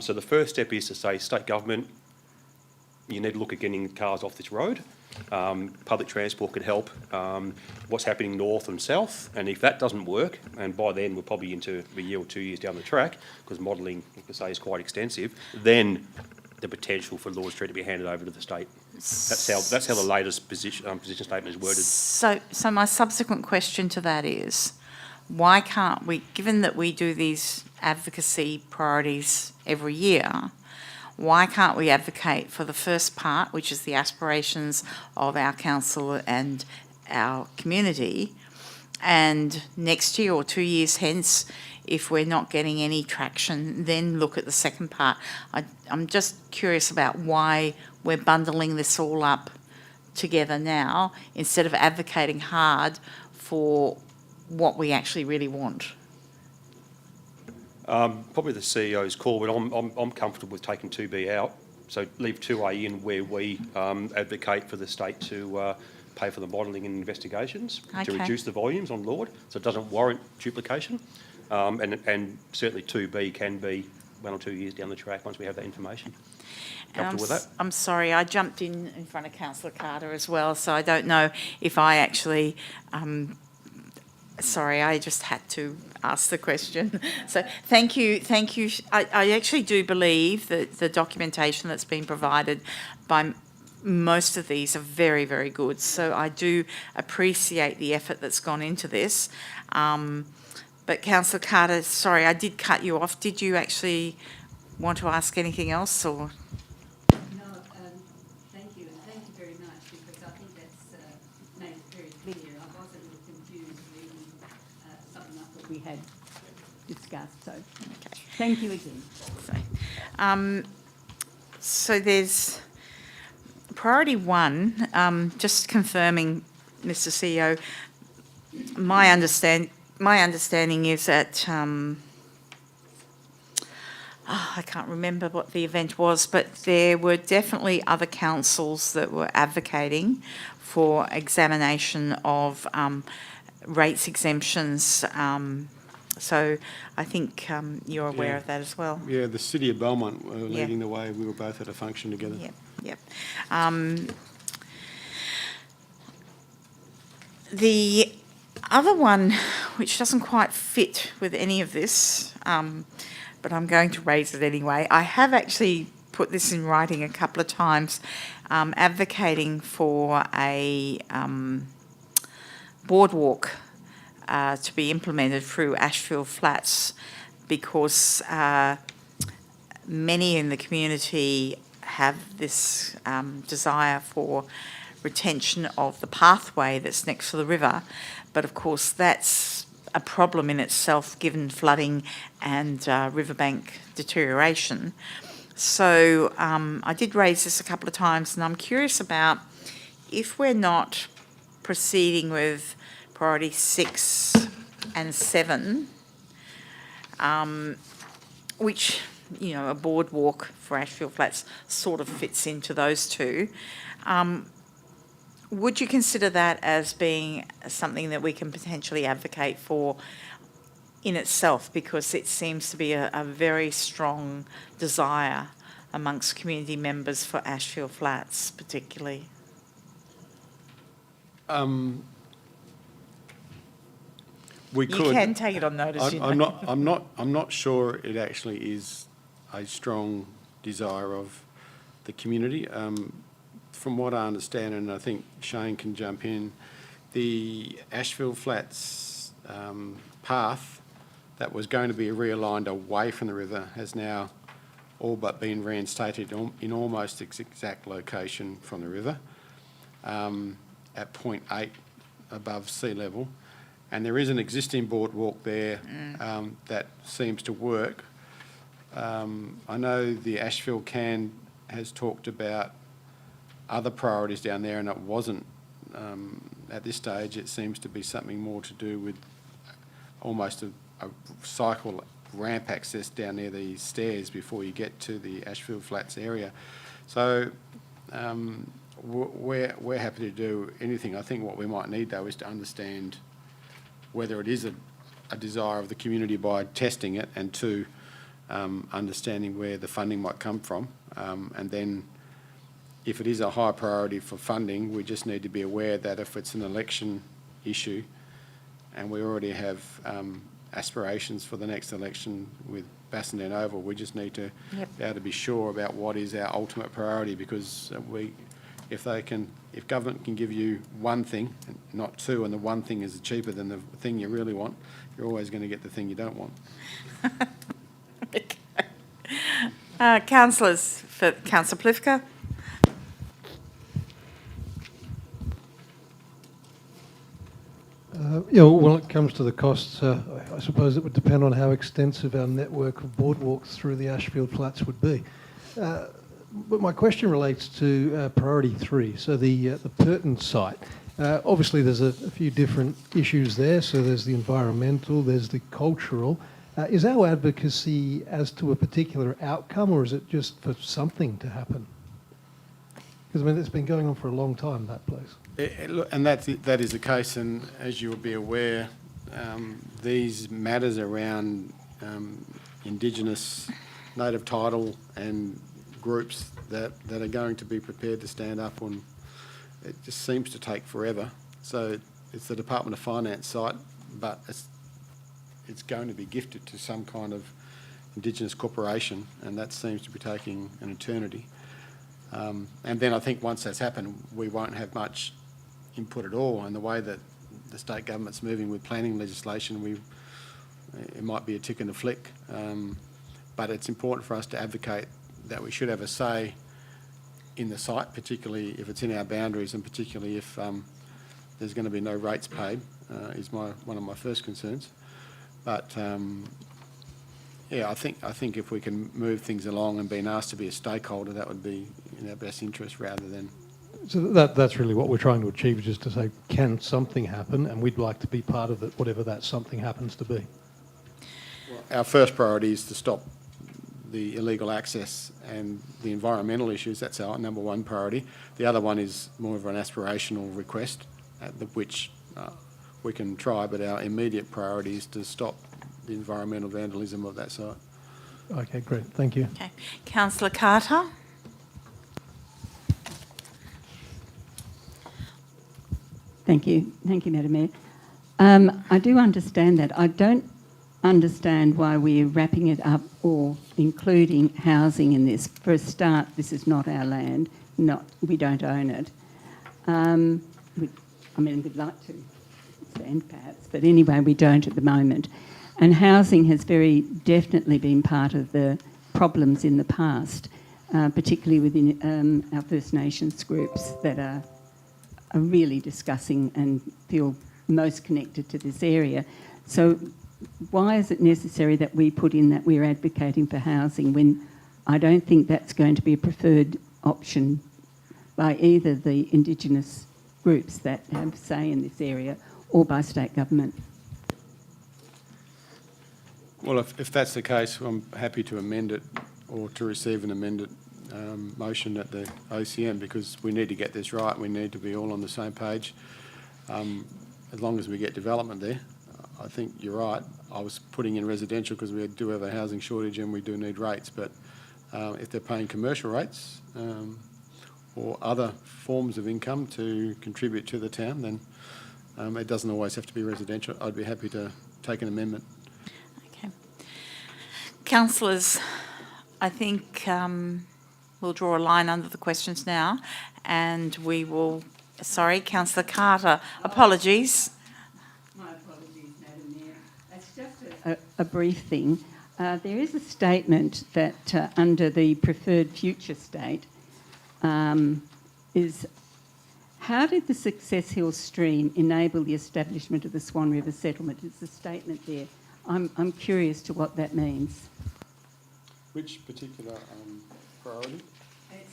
So the first step is to say, state government, you need to look at getting cars off this road. Public transport could help. What's happening north and south, and if that doesn't work, and by then we're probably into a year or 2 years down the track, because modelling, like I say, is quite extensive, then the potential for Lord Street to be handed over to the state. That's how the latest position statement is worded. So my subsequent question to that is, why can't we, given that we do these advocacy priorities every year, why can't we advocate for the first part, which is the aspirations of our council and our community, and next year or 2 years hence, if we're not getting any traction, then look at the second part? I'm just curious about why we're bundling this all up together now instead of advocating hard for what we actually really want. Probably the CEO's call, but I'm comfortable with taking 2B out. So leave 2A in where we advocate for the state to pay for the modelling and investigations to reduce the volumes on Lord, so it doesn't warrant duplication. And certainly 2B can be 1 or 2 years down the track once we have that information. Comfortable with that? I'm sorry, I jumped in front of Councillor Carter as well, so I don't know if I actually... sorry, I just had to ask the question. So thank you. I actually do believe that the documentation that's been provided by most of these are very, very good. So I do appreciate the effort that's gone into this. But Councillor Carter, sorry, I did cut you off. Did you actually want to ask anything else, or...? No, thank you, and thank you very much, because I think that's made it very clear. I was a little confused reading something up that we had discussed, so thank you again. So there's priority 1, just confirming, Mr. CEO, my understanding is that, I can't remember what the event was, but there were definitely other councils that were advocating for examination of rates exemptions. So I think you're aware of that as well. Yeah, the City of Belmont were leading the way. We were both at a function together. Yep. The other one, which doesn't quite fit with any of this, but I'm going to raise it anyway. I have actually put this in writing a couple of times, advocating for a boardwalk to be implemented through Ashfield Flats, because many in the community have this desire for retention of the pathway that's next to the river. But of course, that's a problem in itself, given flooding and riverbank deterioration. So I did raise this a couple of times, and I'm curious about if we're not proceeding with priority 6 and 7, which, you know, a boardwalk for Ashfield Flats sort of fits into those two. Would you consider that as being something that we can potentially advocate for in itself, because it seems to be a very strong desire amongst community members for Ashfield Flats particularly? We could. You can take it on notice. I'm not sure it actually is a strong desire of the community. From what I understand, and I think Shane can jump in, the Ashfield Flats path that was going to be realigned away from the river has now all but been reinstated in almost its exact location from the river, at 0.8 above sea level. And there is an existing boardwalk there that seems to work. I know the Ashfield CAN has talked about other priorities down there, and it wasn't, at this stage, it seems to be something more to do with almost a cycle ramp access down near the stairs before you get to the Ashfield Flats area. So we're happy to do anything. I think what we might need, though, is to understand whether it is a desire of the community by testing it, and two, understanding where the funding might come from. And then if it is a high priority for funding, we just need to be aware that if it's an election issue, and we already have aspirations for the next election with Bassendean Oval, we just need to be able to be sure about what is our ultimate priority, because if government can give you one thing, and not two, and the one thing is cheaper than the thing you really want, you're always going to get the thing you don't want. Councillors, for Councillor Plivka. When it comes to the costs, I suppose it would depend on how extensive our network of boardwalks through the Ashfield Flats would be. But my question relates to priority 3, so the Purton site. Obviously, there's a few different issues there. So there's the environmental, there's the cultural. Is our advocacy as to a particular outcome, or is it just for something to happen? Because, I mean, it's been going on for a long time, that place. And that is the case, and as you will be aware, these matters around Indigenous, native title and groups that are going to be prepared to stand up on, it just seems to take forever. So it's the Department of Finance site, but it's going to be gifted to some kind of Indigenous corporation, and that seems to be taking an eternity. And then I think once that's happened, we won't have much input at all. And the way that the state government's moving with planning legislation, it might be a tick and a flick. But it's important for us to advocate that we should have a say in the site, particularly if it's in our boundaries, and particularly if there's going to be no rates paid, is one of my first concerns. But yeah, I think if we can move things along and being asked to be a stakeholder, that would be in our best interest rather than... So that's really what we're trying to achieve, is just to say, can something happen? And we'd like to be part of it, whatever that something happens to be. Our first priority is to stop the illegal access and the environmental issues. That's our number one priority. The other one is more of an aspirational request, which we can try, but our immediate priority is to stop the environmental vandalism of that site. Okay, great. Thank you. Okay. Councillor Carter. Thank you. Thank you, Madam Mayor. I do understand that. I don't understand why we're wrapping it up or including housing in this. For a start, this is not our land. We don't own it. We'd like to expand perhaps, but anyway, we don't at the moment. And housing has very definitely been part of the problems in the past, particularly within our First Nations groups that are really discussing and feel most connected to this area. So why is it necessary that we put in that we're advocating for housing when I don't think that's going to be a preferred option by either the Indigenous groups that have say in this area or by state government? Well, if that's the case, I'm happy to amend it or to receive an amended motion at the OCM, because we need to get this right. We need to be all on the same page. As long as we get development there, I think you're right. I was putting in residential because we do have a housing shortage and we do need rates, but if they're paying commercial rates or other forms of income to contribute to the town, then it doesn't always have to be residential. I'd be happy to take an amendment. Okay. Councillors, I think we'll draw a line under the questions now, and we will... Sorry, Councillor Carter. Apologies. My apologies, Madam Mayor. It's just a brief thing. There is a statement that under the preferred future state is, how did the Success Hill stream enable the establishment of the Swan River settlement? It's a statement there. I'm curious to what that means. Which particular priority? It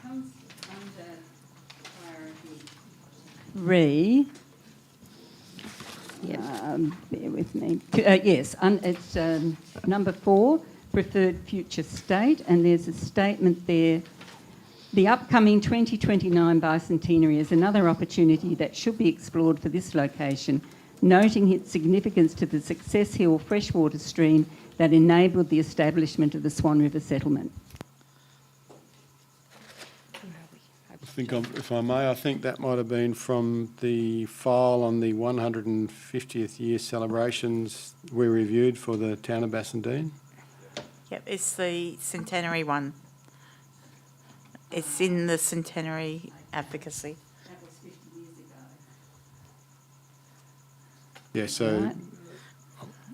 comes under priority 3. Bear with me. Yes, it's number 4, preferred future state, and there's a statement there. The upcoming 2029 bicentenary is another opportunity that should be explored for this location, noting its significance to the Success Hill freshwater stream that enabled the establishment of the Swan River settlement. If I may, I think that might have been from the file on the 150th year celebrations we reviewed for the town of Bassendean. Yep, it's the centenary one. It's in the centenary advocacy. That was 50 years ago. Yeah, so Right.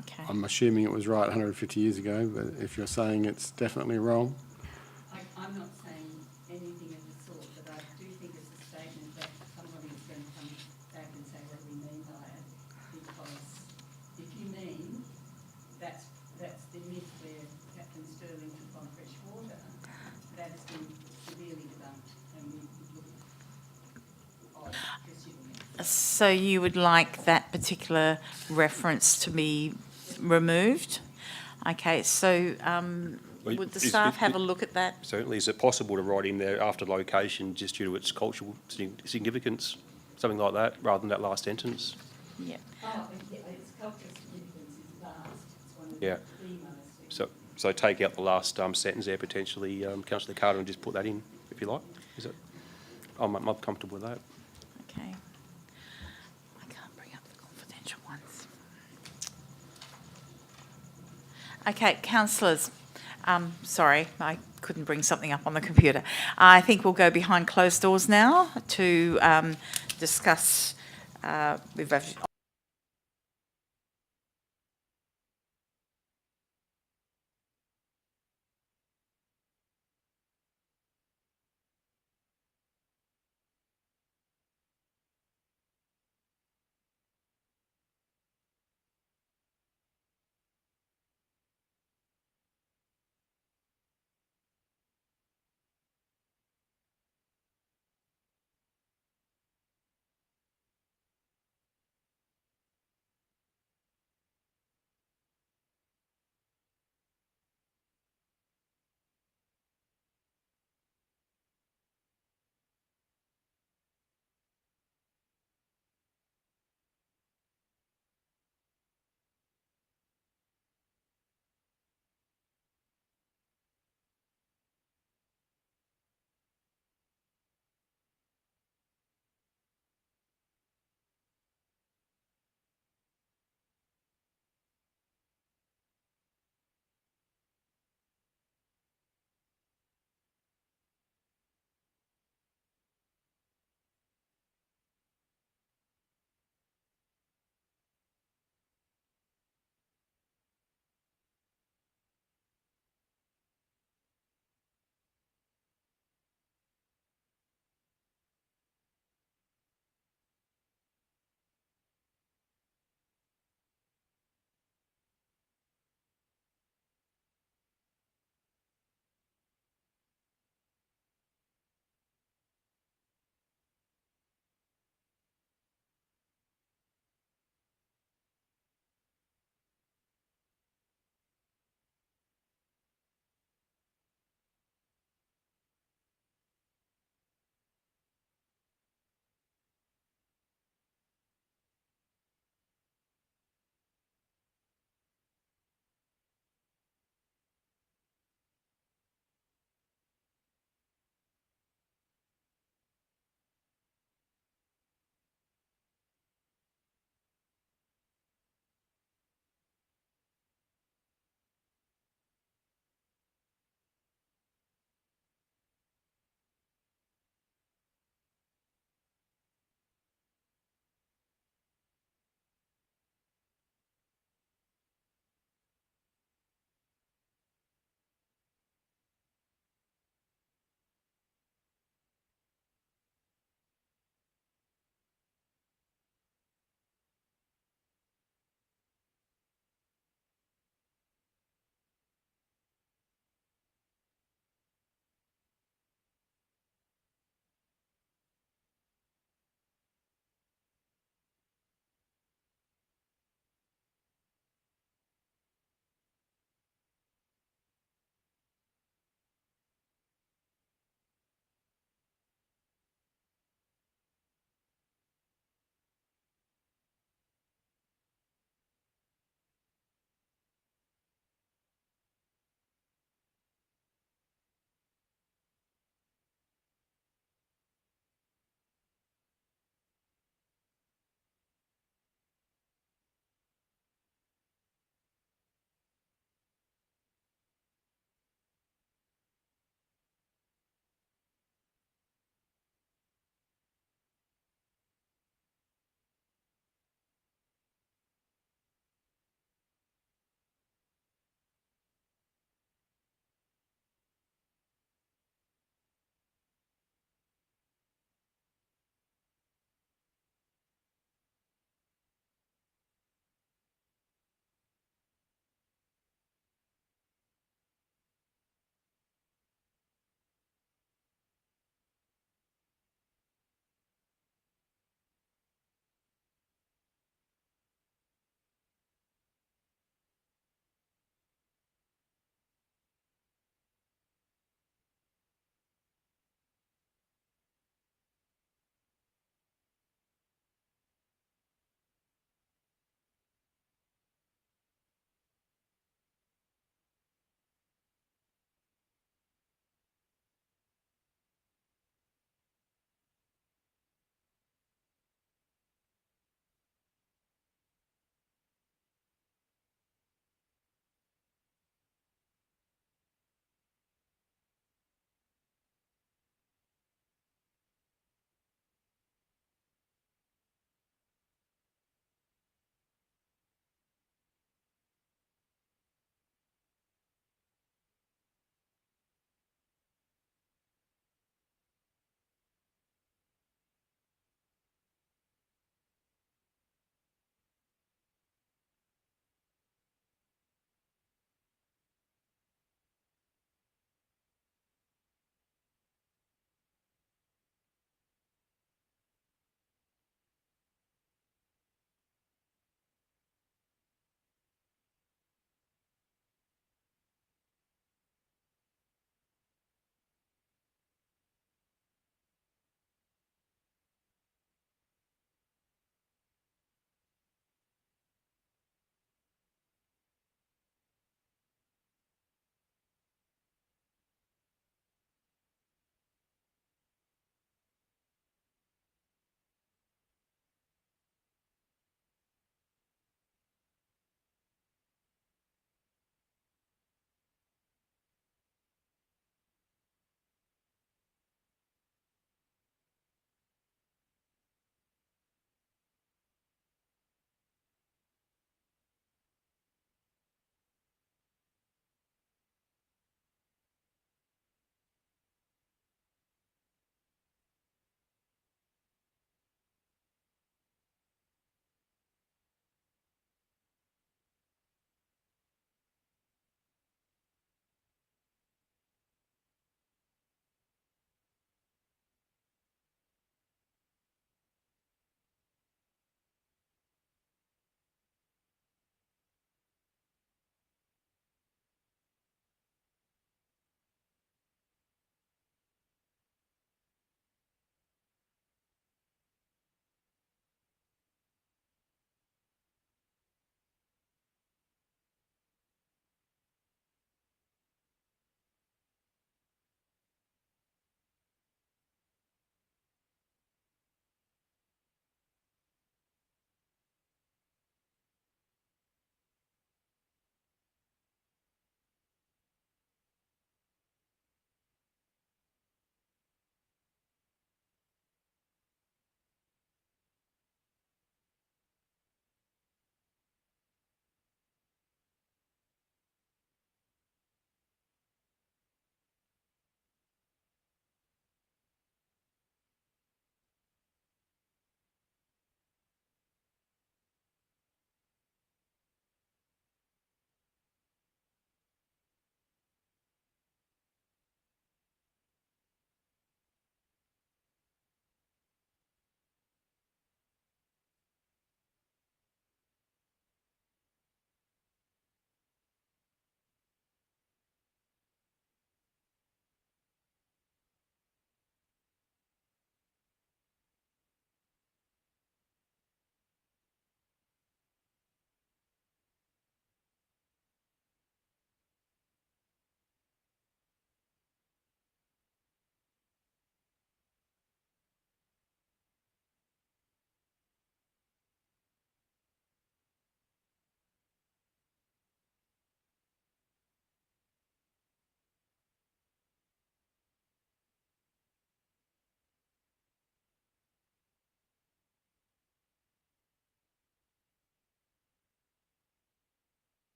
Okay. I'm assuming it was right 150 years ago, but if you're saying it's definitely wrong. I'm not saying anything of the sort, but I do think it's a statement that somebody is going to come back and say what we mean by it, because if you mean that's the myth where Captain Stirling took on fresh water, that has been severely debunked, and we would look odd pursuing it. So you would like that particular reference to be removed? Okay, so Well, would the is- staff is- have a look at that? Certainly, is it possible to write in there after location just due to its cultural significance, something like that, rather than that last sentence? Yeah. Oh, yeah, its cultural significance is vast. It's one of Yeah. the most. So take out the last sentence there potentially, Councillor Carter, and just put that in, if you like. Is it? I'm comfortable with that. Okay. I can't bring up the confidential ones. Okay, councillors. Sorry, I couldn't bring something up on the computer. I think we'll go behind closed doors now to discuss. We've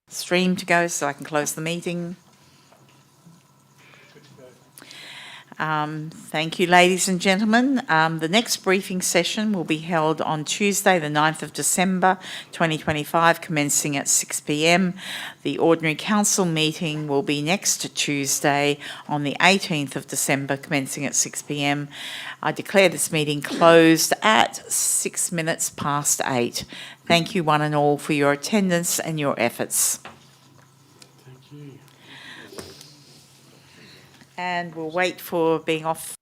stream to go so I can close the meeting. Thank you, ladies and gentlemen. The next briefing session will be held on Tuesday, the 9th of December 2025, commencing at 6 p.m. The ordinary council meeting will be next Tuesday on the 18th of December, commencing at 6 p.m. I declare this meeting closed at 6 minutes past 8. Thank you one and all for your attendance and your efforts. And we'll wait for being off